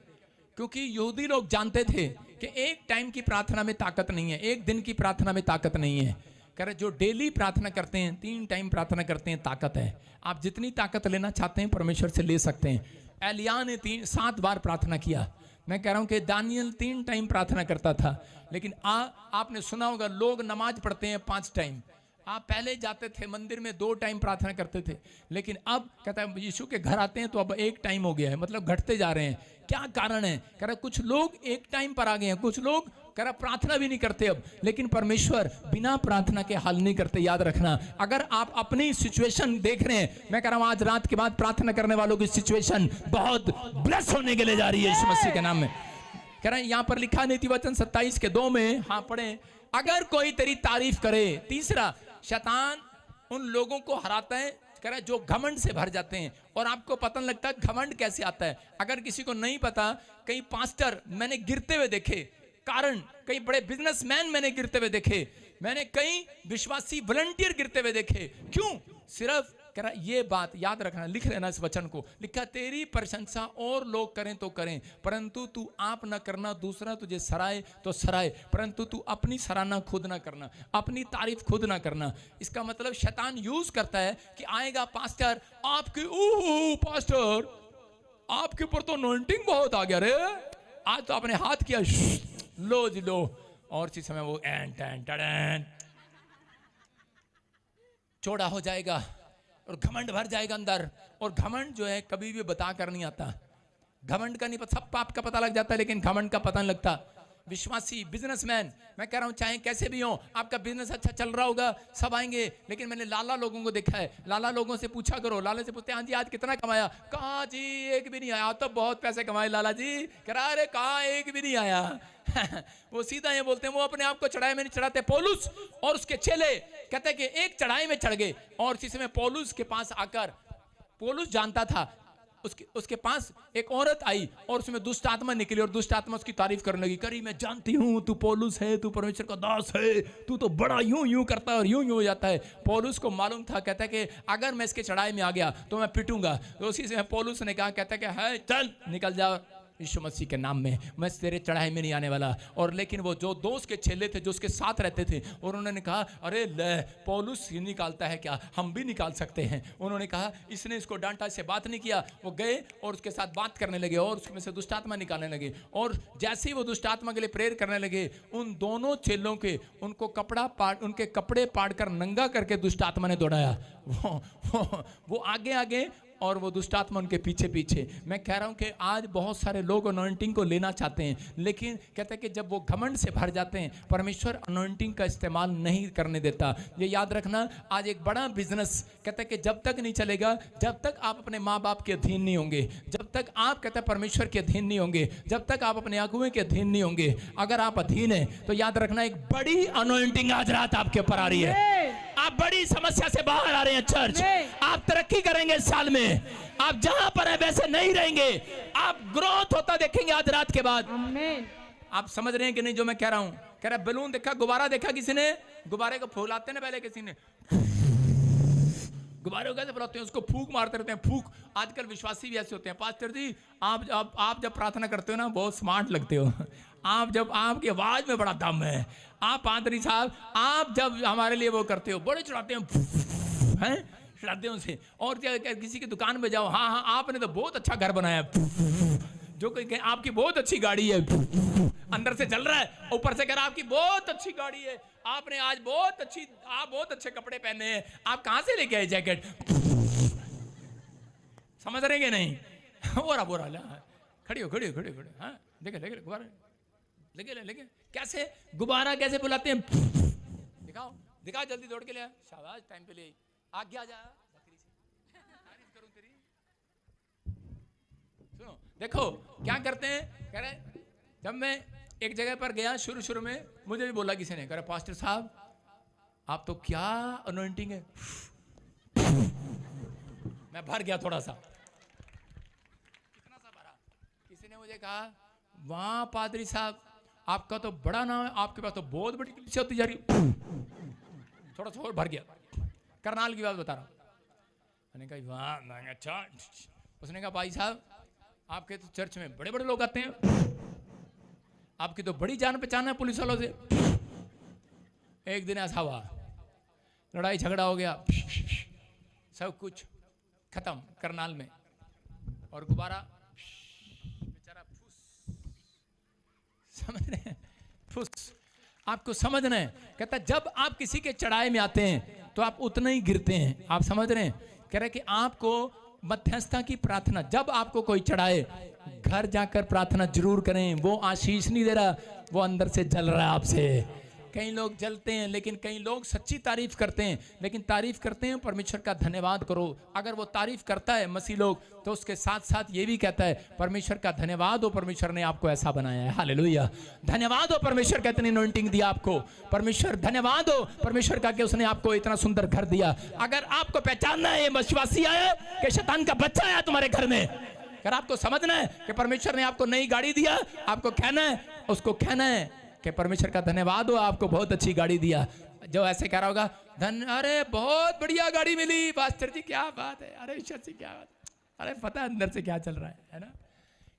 क्योंकि यहूदी लोग जानते थे कि एक टाइम की प्रार्थना में ताकत नहीं है, एक दिन की प्रार्थना में ताकत नहीं है। कह रहे जो डेली प्रार्थना करते हैं, 3 टाइम प्रार्थना करते हैं, ताकत है। आप जितनी ताकत लेना चाहते हैं परमेश्वर से ले सकते हैं। एलिया ने 7 बार प्रार्थना किया। मैं कह रहा हूं कि दानियल 3 टाइम प्रार्थना करता था। लेकिन आपने सुना होगा लोग नमाज पढ़ते हैं 5 टाइम। आप पहले जाते थे मंदिर में 2 टाइम प्रार्थना करते थे, लेकिन अब कहता है यीशु के घर आते हैं तो अब 1 टाइम हो गया है। मतलब घटते जा रहे हैं। क्या कारण है? कह रहा कुछ लोग 1 टाइम पर आ गए हैं, कुछ लोग कह रहा प्रार्थना भी नहीं करते अब। लेकिन परमेश्वर बिना प्रार्थना के हल नहीं करते। याद रखना, अगर आप अपनी सिचुएशन देख रहे हैं, मैं कह रहा हूं आज रात के बाद प्रार्थना करने वालों की सिचुएशन बहुत ब्लेस होने के लिए जा रही है यीशु मसीह के नाम में। कह रहा है यहां पर लिखा नीति वचन 27 के 2 में, हाँ पढ़े, अगर कोई तेरी तारीफ करे। तीसरा, शैतान उन लोगों को हराता है कह रहा है जो घमंड से भर जाते हैं। और आपको पता नहीं लगता घमंड कैसे आता है। अगर किसी को नहीं पता, कई पास्टर मैंने गिरते हुए देखे, कारण कई बड़े बिजनेसमैन मैंने गिरते हुए देखे, मैंने कई विश्वासी वॉलंटियर गिरते हुए देखे। क्यों? सिर्फ कह रहा ये बात याद रखना, लिख लेना इस वचन को। लिखा तेरी प्रशंसा और लोग करें तो करें, परंतु तू आप ना करना। दूसरा तुझे सराय तो सराय, परंतु तू अपनी सराहना खुद ना करना, अपनी तारीफ खुद ना करना। इसका मतलब शैतान यूज करता है कि आएगा पास्टर आपके, पास्टर आपके ऊपर तो अनॉइंटिंग बहुत आ गया रे, आज तो आपने हाथ किया, लो जी लो, और इसी समय वो चौड़ा हो जाएगा और घमंड भर जाएगा अंदर। और घमंड जो है कभी भी बता कर नहीं आता। घमंड का नहीं पता, सब पाप का पता लग जाता है, लेकिन घमंड का पता नहीं लगता। विश्वासी बिजनेसमैन, मैं कह रहा हूं चाहे कैसे भी हो, आपका बिजनेस अच्छा चल रहा होगा, सब आएंगे। लेकिन मैंने लाला लोगों को देखा है, लाला लोगों से पूछा करो, लाला से पूछते हैं हाँ जी आज कितना कमाया? कहा जी एक भी नहीं आया। तो बहुत पैसे कमाए लाला जी। कह रहा अरे कहा एक भी नहीं आया। वो सीधा ये बोलते हैं, वो अपने आप को चढ़ाई में नहीं चढ़ाते। पौलुस और उसके चेले कहते हैं कि एक चढ़ाई में चढ़ गए, और इसी समय पौलुस के पास आकर, पौलुस जानता था, उसके पास एक औरत आई और उसमें दुष्ट आत्मा निकली, और दुष्ट आत्मा उसकी तारीफ करने लगी। करी मैं जानती हूं तू पौलुस है, तू परमेश्वर का दास है, तू तो बड़ा यूं यूं करता है और यूं यूं हो जाता है। पौलुस को मालूम था, कहता है कि अगर मैं इसके चढ़ाई में आ गया तो मैं पिटूंगा। तो उसी से पौलुस ने कहा, कहता है कि है चल निकल जाओ यीशु मसीह के नाम में, मैं तेरे चढ़ाई में नहीं आने वाला। और लेकिन वो जो दोस्त के चेले थे जो उसके साथ रहते थे, और उन्होंने कहा अरे ले पौलुस ही निकालता है क्या, हम भी निकाल सकते हैं। उन्होंने कहा इसने इसको डांटा, इससे बात नहीं किया। वो गए और उसके साथ बात करने लगे और उसमें से दुष्ट आत्मा निकालने लगे। और जैसे ही वो दुष्ट आत्मा के लिए प्रेयर करने लगे, उन दोनों चेलों के उनके कपड़े पाड़ कर नंगा करके दुष्ट आत्मा ने दौड़ाया। वो आगे आगे और वो दुष्ट आत्मा उनके पीछे पीछे। मैं कह रहा हूं कि आज बहुत सारे लोग अनॉइंटिंग को लेना चाहते हैं, लेकिन कहते हैं कि जब वो घमंड से भर जाते हैं, परमेश्वर अनॉइंटिंग का इस्तेमाल नहीं करने देता। ये याद रखना, आज एक बड़ा बिजनेस कहते हैं कि जब तक नहीं चलेगा, जब तक आप अपने माँ बाप के अधीन नहीं होंगे, जब तक आप कहते हैं परमेश्वर के अधीन नहीं होंगे, जब तक आप अपने अगुए के अधीन नहीं होंगे। अगर आप अधीन हैं तो याद रखना एक बड़ी अनॉइंटिंग आज रात आपके ऊपर आ रही है। आप बड़ी समस्या से बाहर आ रहे हैं चर्च, आप तरक्की करेंगे इस साल में। आप जहां पर है वैसे नहीं रहेंगे, आप ग्रोथ होता देखेंगे आज रात के बाद। आप समझ रहे हैं कि नहीं जो मैं कह रहा हूं? कह रहा बैलून देखा, गुब्बारा देखा किसी ने? गुब्बारे को फुलाते ना पहले किसी ने, गुब्बारे को कैसे फुलाते हैं? उसको फूंक मारते रहते हैं, फूंक। आजकल विश्वासी भी ऐसे होते हैं। पास्टर जी आप जब प्रार्थना करते हो ना बहुत स्मार्ट लगते हो। आप जब आपकी आवाज में बड़ा दम है। आप पादरी साहब आप जब हमारे लिए वो करते हो, बड़े चढ़ाते हैं चढ़ाते हैं उसे। और किसी की दुकान में जाओ, हाँ हाँ आपने तो बहुत अच्छा घर बनाया, जो कोई आपकी बहुत अच्छी गाड़ी है, अंदर से जल रहा है, ऊपर से कह रहा आपकी बहुत अच्छी गाड़ी है, आपने आज आप बहुत अच्छे कपड़े पहने हैं, आप कहां से लेके आए जैकेट? समझ रहे हैं नहीं? बोरा खड़ी हो हाँ देखे गुब्बारा लेके कैसे गुब्बारा कैसे बुलाते हैं? दिखाओ जल्दी दौड़ के ले। शाबाश टाइम पे ले आज्ञा जा बकरी से तारीफ करूं तेरी। सुनो, देखो क्या करते हैं। कह रहे जब मैं एक जगह पर गया शुरू में, मुझे भी बोला किसी ने, कह रहा पास्टर साहब आप तो क्या अनॉइंटिंग है। मैं भर गया थोड़ा सा, कितना सा भरा। किसी ने मुझे कहा वाह पादरी साहब आपका तो बड़ा नाम है, आपके पास तो बहुत बड़ी कलीसिया होती जा रही है। थोड़ा सा और भर गया। करनाल की बात बता रहा हूँ। मैंने कहा वाह, अच्छा। उसने कहा भाई साहब आपके तो चर्च में बड़े बड़े लोग आते हैं, आपकी तो बड़ी जान पहचान है पुलिस वालों से। एक दिन ऐसा हुआ, लड़ाई झगड़ा हो गया, सब कुछ खत्म करनाल में, और गुब्बारा बेचारा फुस। समझ रहे हैं? फुस। आपको समझना है, कहता जब आप किसी के चढ़ाए में आते हैं तो आप उतना ही गिरते हैं। आप समझ रहे हैं? कह रहे कि आपको मध्यस्थता की प्रार्थना, जब आपको कोई चढ़ाए घर जाकर प्रार्थना जरूर करें। वो आशीष नहीं दे रहा, वो अंदर से जल रहा है आपसे। कई लोग जलते हैं, लेकिन कई लोग सच्ची तारीफ करते हैं, लेकिन तारीफ करते हैं परमेश्वर का धन्यवाद करो। अगर वो तारीफ करता है मसीह लोग, तो उसके साथ साथ ये भी कहता है परमेश्वर का धन्यवाद हो, परमेश्वर ने आपको ऐसा बनाया है। हालेलुया, धन्यवाद हो परमेश्वर का, इतनी अनॉइंटिंग दिया आपको। परमेश्वर धन्यवाद हो परमेश्वर का कि उसने आपको इतना सुंदर घर दिया। अगर आपको पहचानना है ये विश्वासी आया कि शैतान का बच्चा आया तुम्हारे घर में, अगर आपको समझना है कि परमेश्वर ने आपको नई गाड़ी दिया, आपको कहना है, उसको कहना है कि परमेश्वर का धन्यवाद हो आपको बहुत अच्छी गाड़ी दिया। जो ऐसे कह रहा होगा अरे बहुत बढ़िया गाड़ी मिली पास्टर जी, क्या बात है, अरे ईश्वर जी क्या बात, अरे पता है अंदर से क्या चल रहा है ना।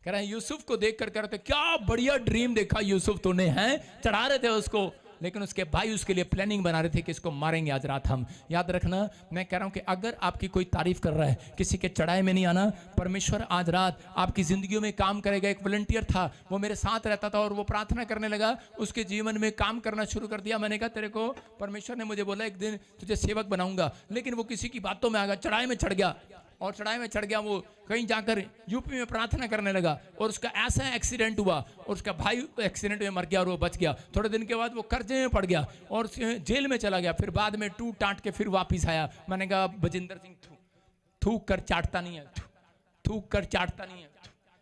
कह रहे हैं यूसुफ को देख कर कह रहे थे क्या बढ़िया ड्रीम देखा यूसुफ तूने, हैं चढ़ा रहे थे उसको, लेकिन उसके भाई उसके लिए प्लानिंग बना रहे थे कि इसको मारेंगे आज रात हम। याद रखना, मैं कह रहा हूं कि अगर आपकी कोई तारीफ कर रहा है, किसी के चढ़ाए में नहीं आना, परमेश्वर आज रात आपकी जिंदगियों में काम करेगा। एक वॉलंटियर था, वो मेरे साथ रहता था और वो प्रार्थना करने लगा, उसके जीवन में काम करना शुरू कर दिया। मैंने कहा तेरे को परमेश्वर ने मुझे बोला एक दिन तुझे सेवक बनाऊंगा, लेकिन वो किसी की बातों में आ गया, चढ़ाए में चढ़ गया, और चढ़ाई में चढ़ गया। वो कहीं जाकर यूपी में प्रार्थना करने लगा और उसका ऐसा एक्सीडेंट हुआ और उसका भाई एक्सीडेंट में मर गया और वो बच गया। थोड़े दिन के बाद वो कर्जे में पड़ गया और जेल में चला गया। फिर बाद में टूट टाट के फिर वापिस आया। मैंने कहा बजिंदर सिंह थूक कर चाटता नहीं है, थूक कर चाटता नहीं है,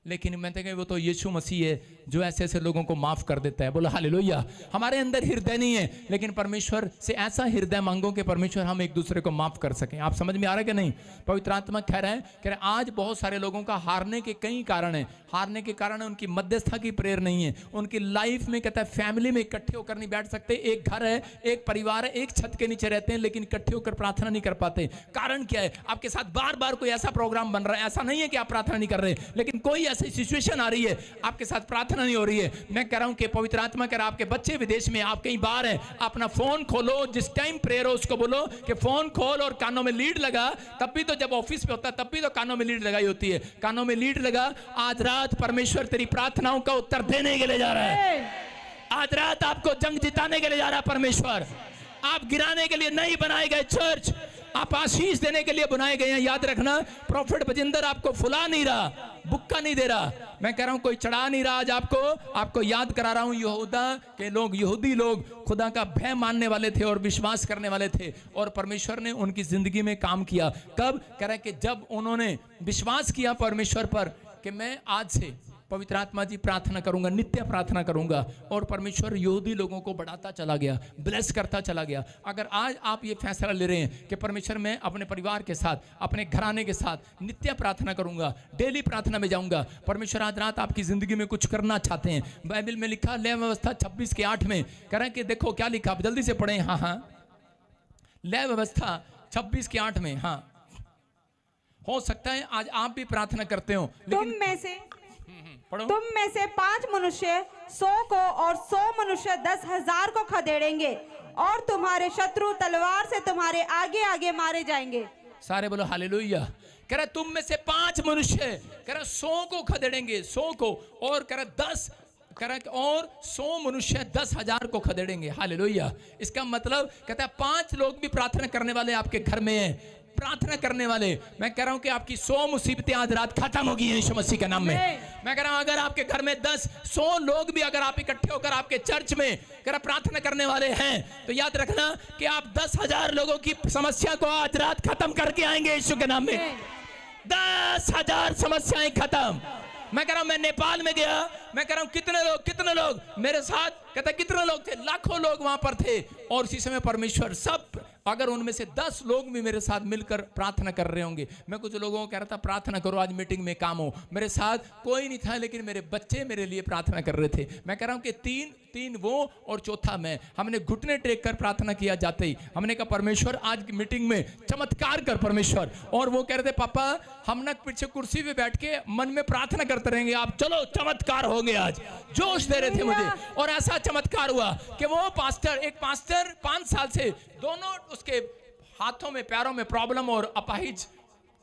लेकिन मैं तो वो तो यीशु मसीह है जो ऐसे ऐसे लोगों को माफ कर देता है। बोलो हालेलुया। हमारे अंदर हृदय नहीं है, लेकिन परमेश्वर से ऐसा हृदय मांगो कि परमेश्वर हम एक दूसरे को माफ कर सकें। आप समझ में आ रहा है कि नहीं? पवित्र आत्मा कह रहे हैं आज बहुत सारे लोगों का हारने के कई कारण है। हारने के कारण उनकी मध्यस्थता की प्रेयर नहीं है, उनकी लाइफ में कहता है फैमिली में इकट्ठे होकर नहीं बैठ सकते। एक घर है, एक परिवार है, एक छत के नीचे रहते हैं, लेकिन इकट्ठे होकर प्रार्थना नहीं कर पाते। कारण क्या है? आपके साथ बार बार कोई ऐसा प्रोग्राम बन रहा है, ऐसा नहीं है कि आप प्रार्थना नहीं कर रहे, लेकिन कोई ऐसी सिचुएशन आ रही है आपके साथ प्रार्थना नहीं हो रही है। मैं कह रहा हूं कि पवित्र आत्मा कह रहा है आपके बच्चे विदेश में, आप कहीं बाहर हैं, अपना फोन खोलो, जिस टाइम प्रेयर हो उसको बोलो कि फोन खोल और कानों में लीड लगा। तब भी तो जब ऑफिस पे होता है तब भी तो कानों में लीड लगाई होती है, कानों में लीड लगा। आज रात परमेश्वर तेरी प्रार्थनाओं का उत्तर देने के लिए जा रहा है। आज रात आपको जंग जिताने के लिए जा रहा है परमेश्वर। आप गिराने के लिए नहीं बनाए गए चर्च, आप आशीष देने के लिए बनाए गए हैं। याद रखना, प्रॉफिट बजिंदर आपको फुला नहीं रहा, बुक्का नहीं दे रहा। मैं कह रहा हूं कोई चढ़ा नहीं रहा। आज आपको याद करा रहा हूं, यहूदा के लोग, यहूदी लोग खुदा का भय मानने वाले थे और विश्वास करने वाले थे, और परमेश्वर ने उनकी जिंदगी में काम किया। कब? कह रहे कि जब उन्होंने विश्वास किया परमेश्वर पर कि मैं आज से पवित्र आत्मा जी प्रार्थना करूंगा, नित्य प्रार्थना करूंगा, और परमेश्वर यहूदी लोगों को बढ़ाता चला गया, ब्लेस करता चला गया। अगर आज आप ये फैसला ले रहे हैं कि परमेश्वर मैं अपने परिवार के साथ, अपने घराने के साथ नित्य प्रार्थना करूंगा, डेली प्रार्थना में जाऊंगा, परमेश्वर आज रात आपकी जिंदगी में कुछ करना चाहते हैं। बाइबल में लिखा लय व्यवस्था 26:8 में कह रहे हैं कि देखो क्या लिखा, आप जल्दी से पढ़ें। हाँ, लय व्यवस्था 26:8 में। हाँ, हो सकता है आज आप भी प्रार्थना करते हो, तुम में से 5 मनुष्य 100 को और 100 मनुष्य 10,000 को खदेड़ेंगे, और तुम्हारे शत्रु तलवार से तुम्हारे आगे आगे मारे जाएंगे। सारे बोलो हालेलुया। कह रहा तुम में से 5 मनुष्य, कह रहा 100 को खदेड़ेंगे, 100 को, और कह रहा 10, कह रहा और 100 मनुष्य 10,000 को खदेड़ेंगे। हालेलुया। इसका मतलब कहता है 5 लोग भी प्रार्थना करने वाले आपके घर में हैं, प्रार्थना करने वाले। मैं कह रहा हूं कि आपकी 100 मुसीबतें आज रात खत्म होगी यीशु मसीह के नाम में। मैं कह रहा हूं अगर आपके घर में 100 लोग भी अगर आप इकट्ठे होकर आपके चर्च में अगर प्रार्थना करने वाले हैं, तो याद रखना कि आप 10,000 लोगों की समस्या को आज रात खत्म करके आएंगे यीशु के नाम में। 10,000 समस्याएं खत्म, मैं कह रहा हूं मैं नेपाल में गया, मैं कह रहा हूं कितने लोग मेरे साथ, कहता कितने लोग थे, लाखों लोग वहां पर थे। और उसी समय परमेश्वर सब, अगर उनमें से 10 लोग भी मेरे साथ मिलकर प्रार्थना कर रहे होंगे, मैं कुछ लोगों को कह रहा था प्रार्थना करो आज मीटिंग में काम हो, मेरे साथ कोई नहीं था, लेकिन मेरे बच्चे मेरे लिए प्रार्थना कर रहे थे। मैं कह रहा हूं कि तीन वो और चौथा मैं, हमने घुटने टेक कर प्रार्थना किया जाते ही हमने कहा परमेश्वर आज की मीटिंग में चमत्कार कर परमेश्वर। और वो कह रहे थे पापा हम ना पीछे कुर्सी पे बैठ के मन में प्रार्थना करते रहेंगे, आप चलो चमत्कार होंगे आज, जोश दे रहे थे मुझे। और ऐसा चमत्कार हुआ कि वो एक पास्टर 5 साल से दोनों उसके हाथों में पैरों में प्रॉब्लम और अपाहिज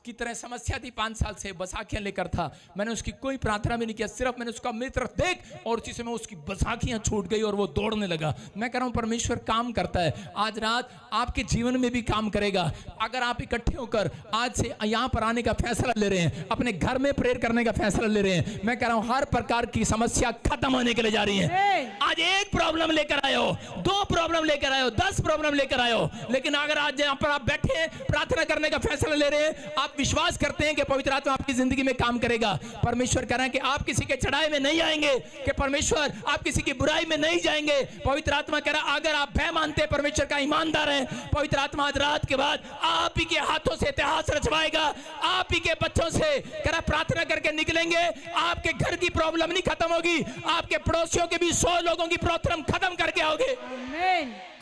की तरह समस्या थी, 5 साल से बसाखियां लेकर था। मैंने उसकी कोई प्रार्थना भी नहीं किया, सिर्फ मैंने उसका मित्र देख और उसी समय उसकी बसाखियां छूट गई और वो दौड़ने लगा। मैं कह रहा हूं परमेश्वर काम करता है, आज रात आपके जीवन में भी काम करेगा। अगर आप इकट्ठे होकर आज से यहां पर आने का फैसला ले रहे हैं, अपने घर में प्रेयर करने का फैसला ले रहे हैं, मैं कह रहा हूं हर प्रकार की समस्या खत्म होने के लिए जा रही है। आज एक प्रॉब्लम लेकर आए हो, 2 प्रॉब्लम लेकर आए हो, 10 प्रॉब्लम लेकर आए हो, लेकिन अगर आज यहां पर आप बैठे प्रार्थना करने का फैसला ले रहे हैं, आप विश्वास करते हैं कि पवित्र आत्मा आपकी जिंदगी में काम करेगा। परमेश्वर कह रहा है कि आप किसी के चढ़ाई में नहीं आएंगे, कि परमेश्वर आप किसी की बुराई में नहीं जाएंगे। पवित्र आत्मा कह रहा है अगर आप भय मानते हैं परमेश्वर का ईमानदार है, पवित्र आत्मा आज रात के बाद आप ही के हाथों से इतिहास रचवाएगा, आप ही के बच्चों से कह रहा प्रार्थना करके निकलेंगे। आपके घर की प्रॉब्लम नहीं खत्म होगी, आपके पड़ोसियों के भी 100 लोगों की प्रॉब्लम खत्म करके आओगे।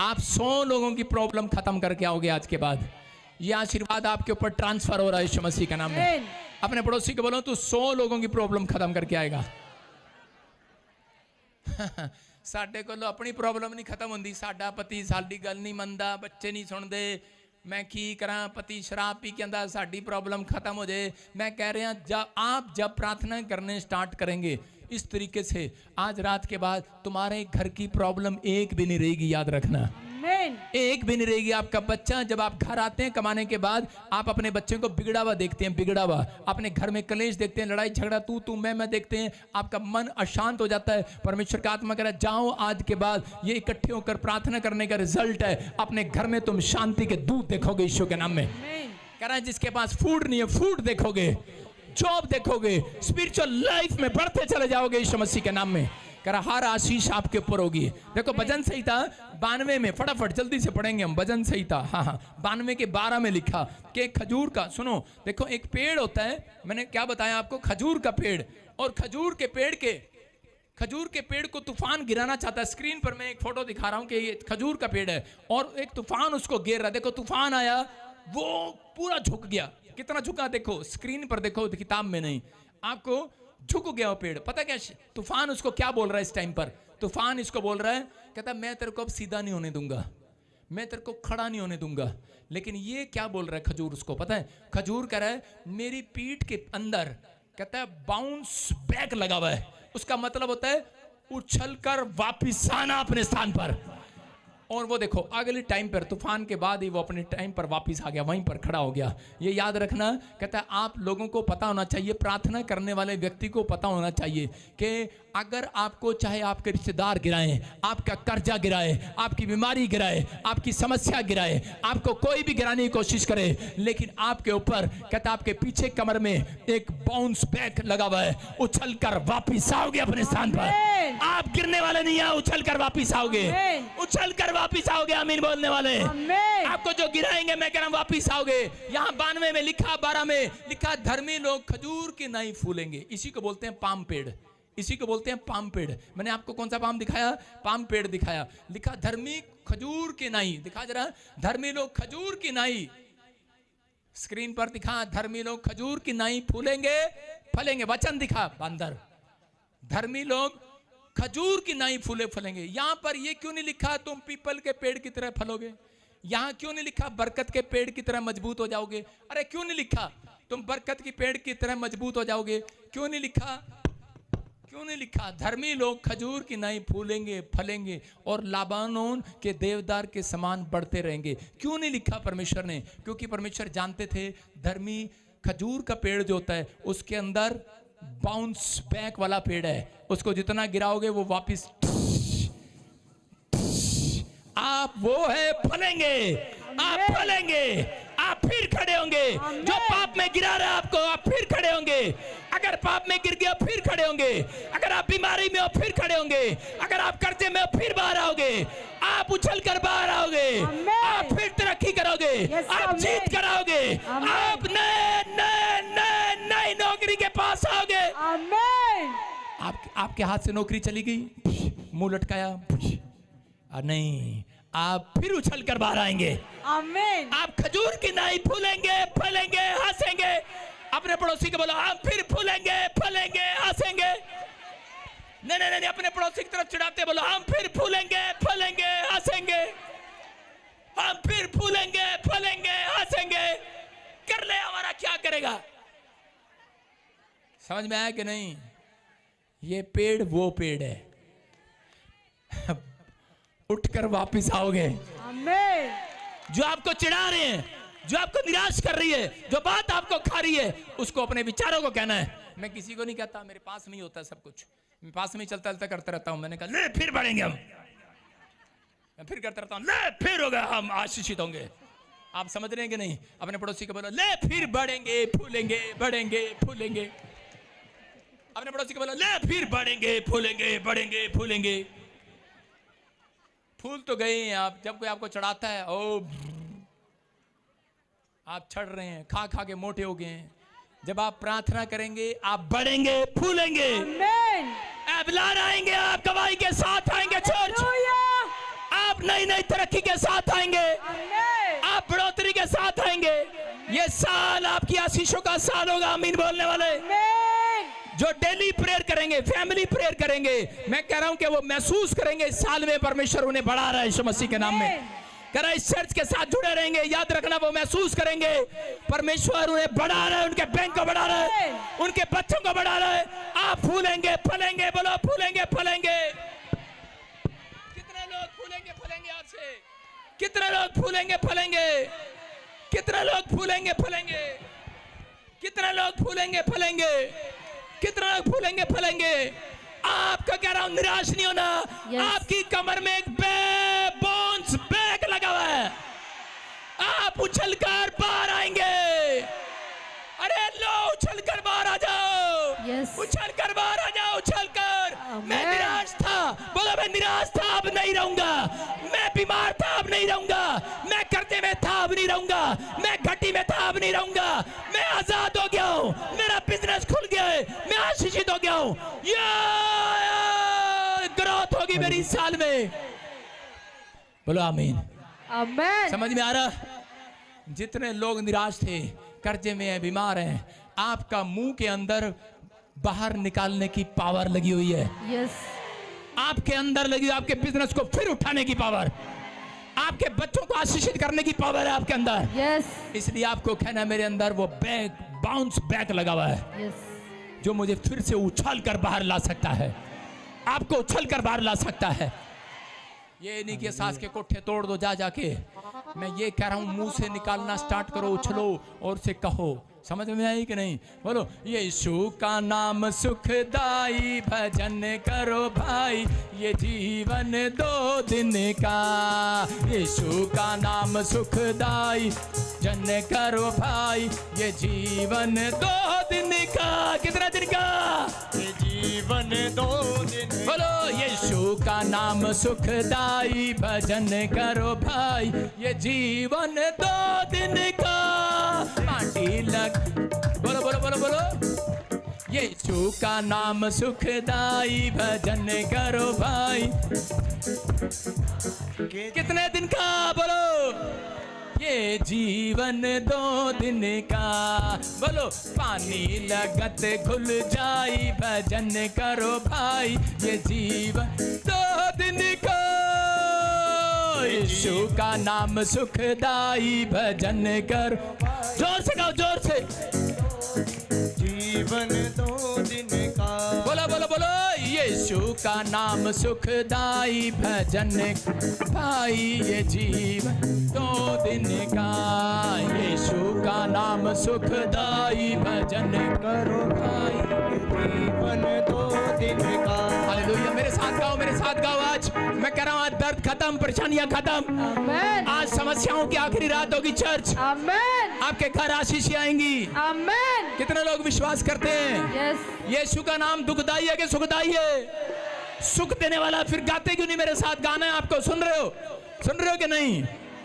आप 100 लोगों की प्रॉब्लम खत्म करके आओगे आज के बाद। यह आशीर्वाद आपके ऊपर ट्रांसफर हो रहा है यीशु मसीह का नाम में। अपने पड़ोसी को बोलो तू 100 लोगों की प्रॉब्लम खत्म करके आएगा। साडे कोलों अपनी प्रॉब्लम नहीं खत्म होंदी, साडा पति साडी गल नहीं मनदा, बच्चे नहीं सुनते, मैं की करा, पति शराब पी के आंदा, साडी प्रॉब्लम खत्म हो जाए। मैं कह रहा आप जब प्रार्थना करने स्टार्ट करेंगे इस तरीके से, आज रात के बाद तुम्हारे घर की प्रॉब्लम एक भी नहीं रहेगी, याद रखना, एक भी नहीं रहेगी। आपका बच्चा, जब आप घर आते हैं कमाने के बाद, आप अपने बच्चे को बिगड़ा हुआ देखते हैं, बिगड़ा हुआ, अपने घर में कलेश देखते हैं, लड़ाई झगड़ा तू मैं देखते हैं, आपका मन अशांत हो जाता है। परमेश्वर का आत्मा कह रहा है जाओ आज के बाद, ये इकट्ठे होकर प्रार्थना करने का रिजल्ट है, अपने घर में तुम शांति के दूत देखोगे यीशु के नाम में। कह रहा है जिसके पास फूड नहीं है फूड देखोगे, जॉब देखोगे, स्पिरिचुअल लाइफ में बढ़ते चले जाओगे यीशु मसीह के नाम में। कह रहा हर आशीष आपके ऊपर होगी। देखो भजन संहिता 92 में, फटाफट जल्दी से पढ़ेंगे हम भजन संहिता, हाँ 92 के 12 में लिखा कि खजूर का, सुनो देखो एक पेड़ होता है, मैंने क्या बताया आपको, खजूर का पेड़, और खजूर के पेड़ को तूफान गिराना चाहता है। स्क्रीन पर मैं एक फोटो दिखा रहा हूं कि ये खजूर का पेड़ है और एक तूफान उसको घेर रहा है। देखो तूफान आया, वो पूरा झुक गया, कितना झुका देखो, स्क्रीन पर देखो, किताब में नहीं, आपको झुक गया वो पेड़। पता क्या तूफान उसको क्या बोल रहा है इस टाइम पर? तूफान इसको बोल रहा है, कहता मैं तेरे को अब सीधा नहीं होने दूंगा, मैं तेरे को खड़ा नहीं होने दूंगा। लेकिन ये क्या बोल रहा है खजूर उसको? पता है खजूर कह रहा है मेरी पीठ के अंदर, कहता है बाउंस बैक लगा हुआ है, उसका मतलब होता है उछल कर वापिस आना अपने स्थान पर। और वो देखो अगले टाइम पर, तूफान के बाद ही वो अपने टाइम पर वापस आ गया, वहीं पर खड़ा हो गया। ये याद रखना, कहता है आप लोगों को पता होना चाहिए, प्रार्थना करने वाले व्यक्ति को पता होना चाहिए कि अगर आपको चाहे आपके रिश्तेदार गिराएं, आपका कर्जा गिराए, आपकी बीमारी गिराए, आपकी समस्या गिराए, आपको कोई भी गिराने की कोशिश करे, लेकिन आपके ऊपर कहता आपके पीछे कमर में एक बाउंस बैक लगा हुआ है, उछल कर वापिस आओगे अपने स्थान पर। आप गिरने वाले नहीं है, उछल कर वापिस आओगे, उछल कर वापिस आओगे। आमीन बोलने वाले, आपको जो गिराएंगे मैं कह रहा हूं वापिस आओगे। यहाँ 92 में लिखा, 12 में लिखा, धर्मी लोग खजूर की नहीं फूलेंगे। इसी को बोलते हैं पाम पेड़, इसी को बोलते हैं पाम पेड़। मैंने आपको कौन सा पाम दिखाया? पाम पेड़ दिखाया। लिखा धर्मी खजूर की नहीं, दिखा जरा, धर्मी लोग खजूर की नहीं, स्क्रीन पर दिखा, धर्मी लोग खजूर की नहीं फूलेंगे फलेंगे। वचन दिखा बंदर, धर्मी लोग खजूर की नहीं फलेंगे। यहां पर ये क्यों नहीं लिखा तुम पीपल के पेड़ की तरह फलोगे? यहां क्यों नहीं लिखा बरकत के पेड़ की तरह मजबूत हो जाओगे? अरे क्यों नहीं लिखा तुम बरकत की पेड़ की तरह मजबूत हो जाओगे? क्यों नहीं लिखा? क्यों नहीं लिखा धर्मी लोग खजूर की नहीं फूलेंगे फलेंगे और लाबानोन के देवदार के समान बढ़ते रहेंगे? क्यों नहीं लिखा परमेश्वर ने? क्योंकि परमेश्वर जानते थे धर्मी खजूर का पेड़ जो होता है उसके अंदर बाउंस बैक वाला पेड़ है, उसको जितना गिराओगे वो वापिस, आप वो है फलेंगे, आप फलेंगे, आप फिर खड़े होंगे। जो पाप में गिरा रहा है आपको, आप फिर खड़े होंगे। अगर पाप में गिर गए हो फिर खड़े होंगे, अगर आप बीमारी में हो फिर खड़े होंगे, अगर आप कर्जे में हो फिर बाहर आओगे, आप उछल कर बाहर आओगे, आप फिर तरक्की करोगे, आप जीत कराओगे, आप नई नौकरी के पास आओगे। आमीन। आपके हाथ से नौकरी चली गई, मुंह लटकाया, नहीं, आप फिर उछल कर बाहर आएंगे। आमीन। आप खजूर की नाई फूलेंगे, फलेंगे, हंसेंगे। अपने पड़ोसी को बोलो हम फिर फूलेंगे, फलेंगे, हंसेंगे। नहीं नहीं नहीं, अपने पड़ोसी की तरफ चिढ़ाते बोलो हम फिर फूलेंगे, फलेंगे, हंसेंगे। हम फिर फूलेंगे, फलेंगे, हंसेंगे। कर ले, हमारा क्या करेगा? समझ में आया कि नहीं? ये पेड़ वो पेड़ है, उठकर वापस आओगे। आमीन। जो आपको चिढ़ा रहे हैं, जो आपको निराश कर रही है, जो बात आपको खा रही है, उसको अपने विचारों को कहना है। मैं किसी को नहीं कहता, मेरे पास नहीं होता सब कुछ, मैं पास में चलता चलता करता रहता हूं। मैंने कहा ले फिर बढ़ेंगे हम, मैं फिर करता रहता हूं, ले फिर होगा, हम आशीषित होंगे। आप समझ रहे हैं कि नहीं? अपने पड़ोसी को बोलो ले फिर बढ़ेंगे, फूलेंगे, बढ़ेंगे, फूलेंगे। अपने पड़ोसी को बोलो ले फिर बढ़ेंगे, फूलेंगे, बढ़ेंगे, फूलेंगे। फूल तो गए हैं आप, जब कोई आपको चढ़ाता है, ओ आप चढ़ रहे हैं, खा खा के मोटे हो गए हैं। जब आप प्रार्थना करेंगे आप बढ़ेंगे, फूलेंगे, एबलार आएंगे, आप गवाही के साथ आएंगे चर्च, आप नई नई तरक्की के साथ आएंगे, आप बढ़ोतरी के साथ आएंगे। ये साल आपकी आशीषों का साल होगा। आमीन बोलने वाले जो डेली प्रेयर करेंगे, फैमिली प्रेयर करेंगे, मैं कह रहा हूं कि वो महसूस करेंगे इस साल में परमेश्वर उन्हें बढ़ा रहा है यीशु मसीह के नाम में। कह रहा है इस चर्च के साथ जुड़े रहेंगे, याद रखना वो महसूस करेंगे परमेश्वर उन्हें बढ़ा रहा है, उनके बैंक को बढ़ा रहा है, उनके बच्चों को बढ़ा रहा है। आप फूलेंगे, फलेंगे, बोलो फूलेंगे, फलेंगे। कितने लोग फूलेंगे, फलेंगे? आज से कितने लोग फूलेंगे, फलेंगे? कितने लोग फूलेंगे, फलेंगे? कितने लोग फूलेंगे, फलेंगे? कितने लोग फूलेंगे, फलेंगे? आपका कह रहा हूं निराश नहीं होना। आपकी कमर में एक बोन्स बैग लगा हुआ है, आप उछलकर बाहर आएंगे। अरे लो, उछलकर बाहर आ जाओ, उछलकर बाहर आ जाओ, उछलकर। मैं निराश था, बोलो मैं निराश था, अब नहीं रहूंगा। मैं बीमार था, अब नहीं रहूंगा। मैं कर्जे में था, अब नहीं रहूंगा। मैं घटी में था, अब नहीं रहूंगा। मैं आजाद हो गया हूं, मेरा बिजनेस खुल गया है, मैं आशीषित हो गया हूं। ग्रोथ होगी मेरी इस साल में। बोलो आमीन। आमीन। समझ में आ रहा? जितने लोग निराश थे, कर्जे में हैं, बीमार हैं, आपका मुंह के अंदर बाहर निकालने की पावर लगी हुई है। आपके अंदर लगी, आपके बिजनेस को फिर उठाने की पावर, आपके बच्चों को आशीषित करने की पावर है आपके अंदर। इसलिए आपको कहना मेरे अंदर वो बैग, बाउंस बैग लगा हुआ है, जो मुझे फिर से उछाल कर बाहर ला सकता है, आपको उछल कर बाहर ला सकता है। ये नहीं कि सास के कोठे तोड़ दो जा जाके। मैं ये कह रहा हूं मुंह से निकालना स्टार्ट करो, उछलो और से कहो। समझ में आई कि नहीं? बोलो यीशु का नाम सुखदाई, भजन करो भाई, ये जीवन 2 दिन का। यीशु का नाम सुखदाई, भजन करो भाई, ये जीवन 2 दिन का। कितना दिन का? ये जीवन 2 दिन। बोलो यीशु का नाम सुखदाई, भजन करो भाई, ये जीवन 2 दिन का। माटी लग, बोलो बोलो बोलो बोलो। यीशु का नाम सुखदाई, भजन करो भाई। कितने दिन का? बोलो ये जीवन 2 दिन का। बोलो पानी लगत घुल जाई, भजन करो भाई, ये जीवन 2 दिन का। यीशु का नाम सुखदाई, भजन करो। जोर से गाओ, जोर से। जीवन 2 दिन का। बोलो बोलो बोलो। यीशु का नाम सुखदाई, भजन भाई, ये जीवन 2 दिन का। यीशु का नाम सुखदाई, भजन करो भाई, ये जीवन 2 दिन का। हालेलुया। मेरे साथ गाओ, मेरे साथ गाओ। आज मैं कह रहा हूँ आज दर्द खत्म, परेशानियां खत्म। आज समझ समस्याओं की आखिरी रात होगी चर्च। आमेन, आपके घर आशीष आएंगी। आमेन। कितने लोग विश्वास करते हैं? यस, यीशु का नाम दुखदाई है कि सुखदाई है? सुख देने वाला। फिर गाते क्यों नहीं मेरे साथ? गाना है आपको, सुन रहे हो कि नहीं?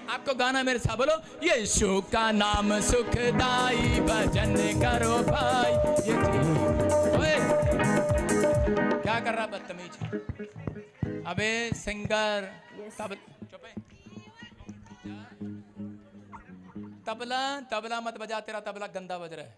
आपको गाना मेरे साथ बोलो, यीशु का नाम सुखदाई, भजन करो भाई। ये ओए, क्या कर रहा बदतमीज? अबे सिंगर, चुप है। तबला मत बजा, तेरा तबला गंदा बज रहा है।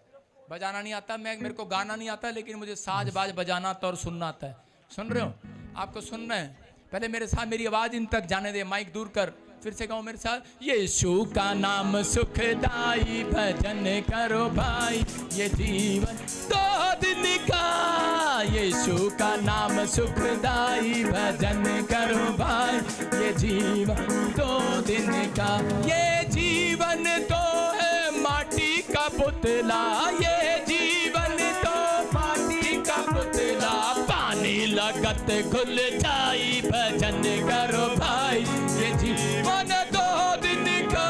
बजाना नहीं आता, मेरे को गाना नहीं आता, लेकिन मुझे साज बाज बजाना आता और सुनना आता है। सुन रहे हो? आपको सुनना है। पहले मेरे साथ मेरी आवाज इन तक जाने दे, माइक दूर कर, फिर से कहो मेरे साथ, यीशु का नाम सुखदाई, भजन करो भाई, ये जीवन 2 दिन का। यीशु का नाम सुखदाई, भजन करो भाई, ये जीवन 2 दिन का। ये जीवन तो है माटी का पुतला, ये जीवन तो माटी का पुतला। पानी लगत खुल जाई, भजन करो भाई, ये जीवन 2 दिन का।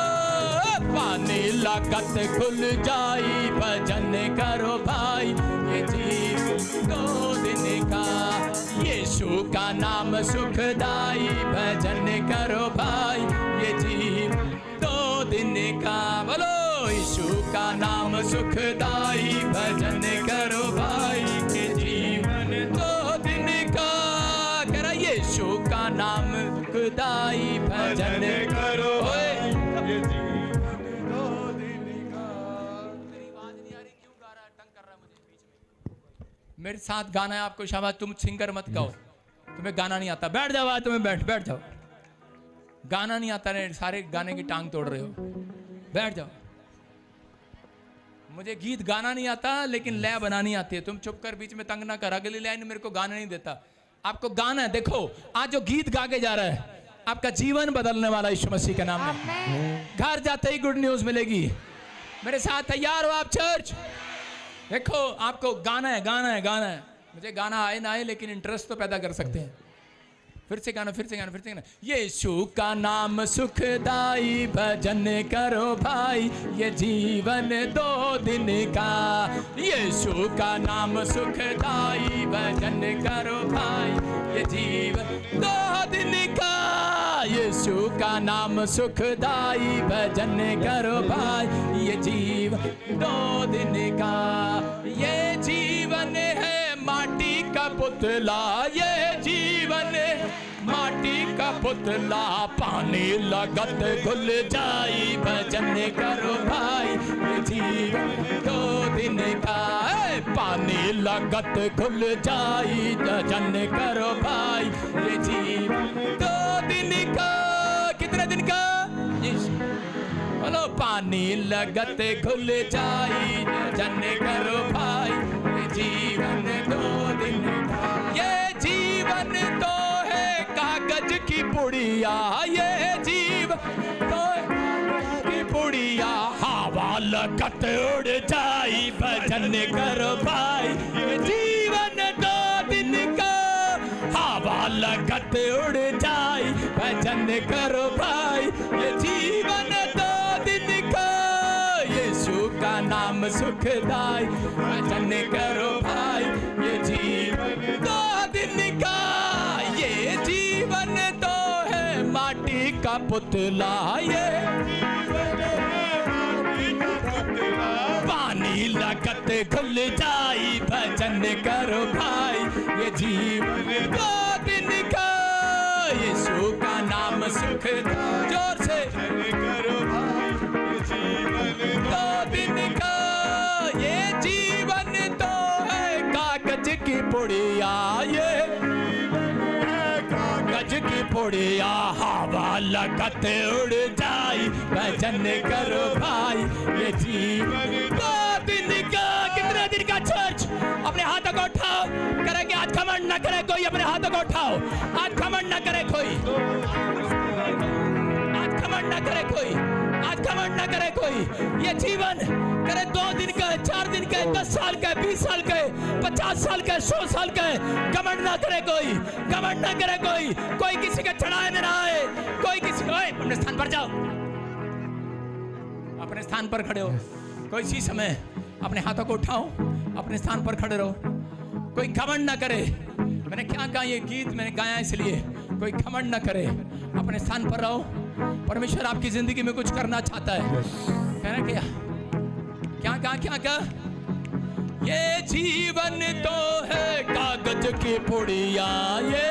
पानी लगत खुल जाई, भजन करो भाई, ये जीवन 2 दिन का। यीशु का नाम सुखदाई, भजन करो भाई, ये जीवन 2 दिन का। बोलो, यीशु का नाम सुखदाई, भजन करो भाई, ये जीवन 2 दिन का। कह रहा यीशु का नाम सुखदाई, भजन करो। ये जीवन 2 दिन का। तेरी आवाज नहीं आ रही, क्यों गा रहा है? तंग कर रहा है मुझे बीच में। मेरे साथ गाना है आपको, शाबाश। तुम सिंगर मत गाओ, तुम्हें गाना नहीं आता। बैठ जाओ, तुम्हें बैठ जाओ। गाना नहीं आता है, सारे गाने की टांग तोड़ रहे हो। बैठ जाओ। मुझे गीत गाना नहीं आता, लेकिन लय बनानी आती है। तुम चुप कर, बीच में तंग ना कर। अगली लाइन मेरे को गाना नहीं देता। आपको गाना है। देखो, आज जो गीत गा के जा रहा है, आपका जीवन बदलने वाला यीशु मसीह के नाम में। घर जाते ही गुड न्यूज मिलेगी। मेरे साथ तैयार हो आप चर्च? देखो, आपको गाना है। मुझे गाना आए ना आए, लेकिन इंटरेस्ट तो पैदा कर सकते हैं। फिर से गाना। यीशु का नाम सुखदाई, भजन करो भाई, ये जीवन 2 दिन का। यीशु का नाम सुखदाई, भजन करो भाई, ये जीवन 2 दिन का। यीशु का नाम सुखदाई, भजन करो भाई, ये जीवन 2 दिन का। ये जीवन है माटी का पुतला, ये जीवन माटी का पुतला। पानी लगत घुल जाई, भजन करो भाई, ये जीवन 2 दिन का। पानी लगत घुल जाई, भजन करो भाई, ये जीवन 2 दिन का। कितने दिन का? बोलो, पानी लगत घुल जाई, भजन करो भाई, ये जीवन 2 दिन का। ये जीवन तो कागज की पुड़िया, ये जीवन तो की पुड़िया। हवा लगत उड़ जाई, भजन करो भाई, ये जीवन 2 दिन का। हवा लगत उड़ जाई, भजन करो भाई, ये जीवन 2 दिन का। यीशु का नाम सुखदाई, भजन करो भाई, ये जीवन 2 दिन का। ये जीवन तो है माटी का पुतला, ये पानी लगत घुल जाई, भजन करो भाई, ये जीवन 2 दिन का। यीशु का नाम सुख, जोर से करो भाई, ये जीवन 2 दिन का। ये जीवन तो है कागज की पुड़िया, ये कागज की पुड़िया। हवा लगत उड़ जाई, भजन करो भाई, ये जीवन 2 दिन का। कितने दिन का चर्च? अपने हाथों को उठाओ। करेंगे आज घमंड न करे कोई, अपने हाथों को उठाओ। आज घमंड न करे कोई, आज घमंड न करे कोई, आज घमंड न करे कोई। ये जीवन करे 2 दिन का, 4 दिन का, 10 साल का, 20 साल का, 50 साल का, 100 साल का। घमंड ना करे कोई, घमंड ना करे कोई। कोई किसी के चढ़ाए में ना आए, कोई किसी। ओए, अपने स्थान पर जाओ। अपने स्थान पर खड़े हो। कोई इसी समय अपने हाथों को उठाओ, अपने स्थान पर खड़े रहो। कोई घमंड ना करे। मैंने क्या कहा, ये गीत मैंने गाया इसलिए, कोई घमंड ना करे, अपने स्थान पर रहो। परमेश्वर आपकी जिंदगी में कुछ करना चाहता है। कहना क्या ये जीवन तो है कागज की पुड़िया, ये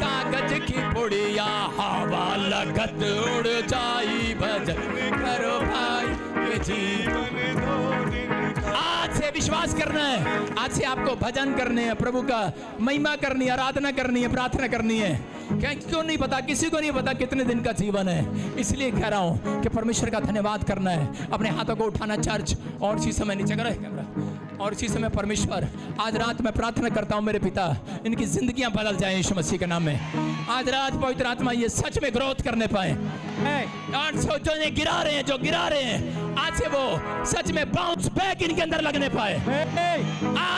कागज की पुड़िया, हवा लगत उड़ जाई, भजन करो भाई, ये जीवन दो दिन का। आज से विश्वास करना है, आज से आपको भजन करने हैं, प्रभु का महिमा करनी है, आराधना करनी है, प्रार्थना करनी है। क्या क्यों नहीं पता, किसी को नहीं पता कितने दिन का जीवन है, इसलिए कह रहा हूं कि परमेश्वर का धन्यवाद करना है। अपने हाथों को उठाना चर्च, और इसी समय नीचे करो कैमरा, और इसी समय परमेश्वर आज रात मैं प्रार्थना करता हूं मेरे पिता, इनकी जिंदगियां बदल जाएं यीशु मसीह के नाम में। आज रात पवित्र आत्मा ये सच में ग्रोथ करने पाए, और जो गिरा रहे हैं, जो गिरा रहे हैं, आज से वो सच में बाउंस बैक इनके अंदर लगने पाए।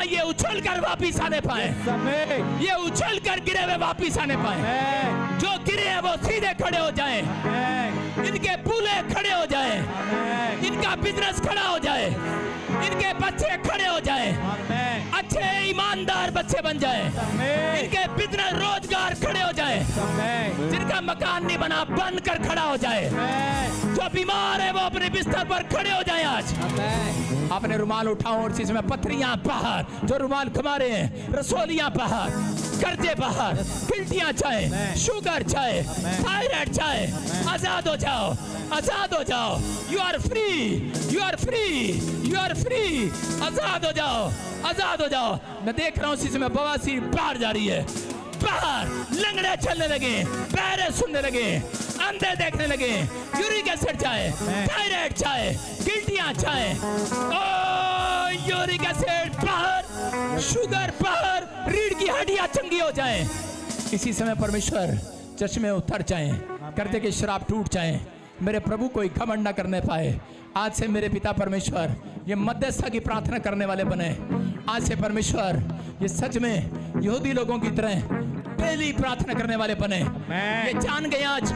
ये उछल कर वापिस आने पाए, ये उछल कर गिरे हुए वापिस आने पाए। जो गिरे हैं वो सीधे खड़े हो जाएं, इनके पुले खड़े हो जाएं, इनका बिजनेस खड़ा हो जाए, इनके बच्चे खड़े हो जाएं, अच्छे ईमानदार बच्चे बन जाएं, इनके बिजनेस रोजगार खड़े हो जाए, जिनका मकान नहीं बना बनकर खड़ा हो जाए, जो बीमार है वो अपने बिस्तर पर खड़े हो जाए। आज आपने रुमाल उठाओ, और चीज में पथरियां बाहर, जो रुमाल घुमा रहे हैं, रसोलियां बाहर, कर्जे बाहर, गिल्टियां चाहे, शुगर चाहे, थायराइड चाहे, आजाद हो जाओ, आजाद हो जाओ। You are free, you are free, you are free. आजाद हो जाओ, आजाद हो जाओ। मैं देख रहा हूँ इसी समय बवासीर बाहर जा रही है, बाहर लंगड़े चलने लगे, पैरे सुनने लगे, अंधे देखने लगे, यूरिक एसिड चाहे, थायराइड चाहे, गिल्टियां चाहे, ओ यूरिक एसिड बाहर, शुगर बाहर, रीढ़ की हड्डियां चंगी हो जाए। इसी समय परमेश्वर चश्मे उतर जाएं, करते के शराब टूट जाएं, मेरे प्रभु कोई घमंड न करने पाए। आज से मेरे पिता परमेश्वर ये मध्यस्थता की प्रार्थना करने वाले बने। आज से परमेश्वर ये सच में यहूदी लोगों की तरह डेली प्रार्थना करने वाले बने। ये जान गए आज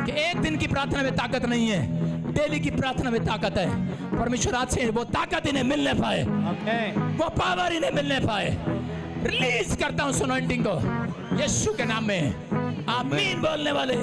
कि एक दिन की प्रार्थना में ताकत नहीं है, डेली की प्रार्थना में ताकत है। परमेश्वर आज से वो ताकत इन्हें मिलने पाए, वो पावर इन्हें मिलने पाए। रिलीज करता हूं सुनोइंटिंग को यीशु के नाम में, आमीन बोलने वाले।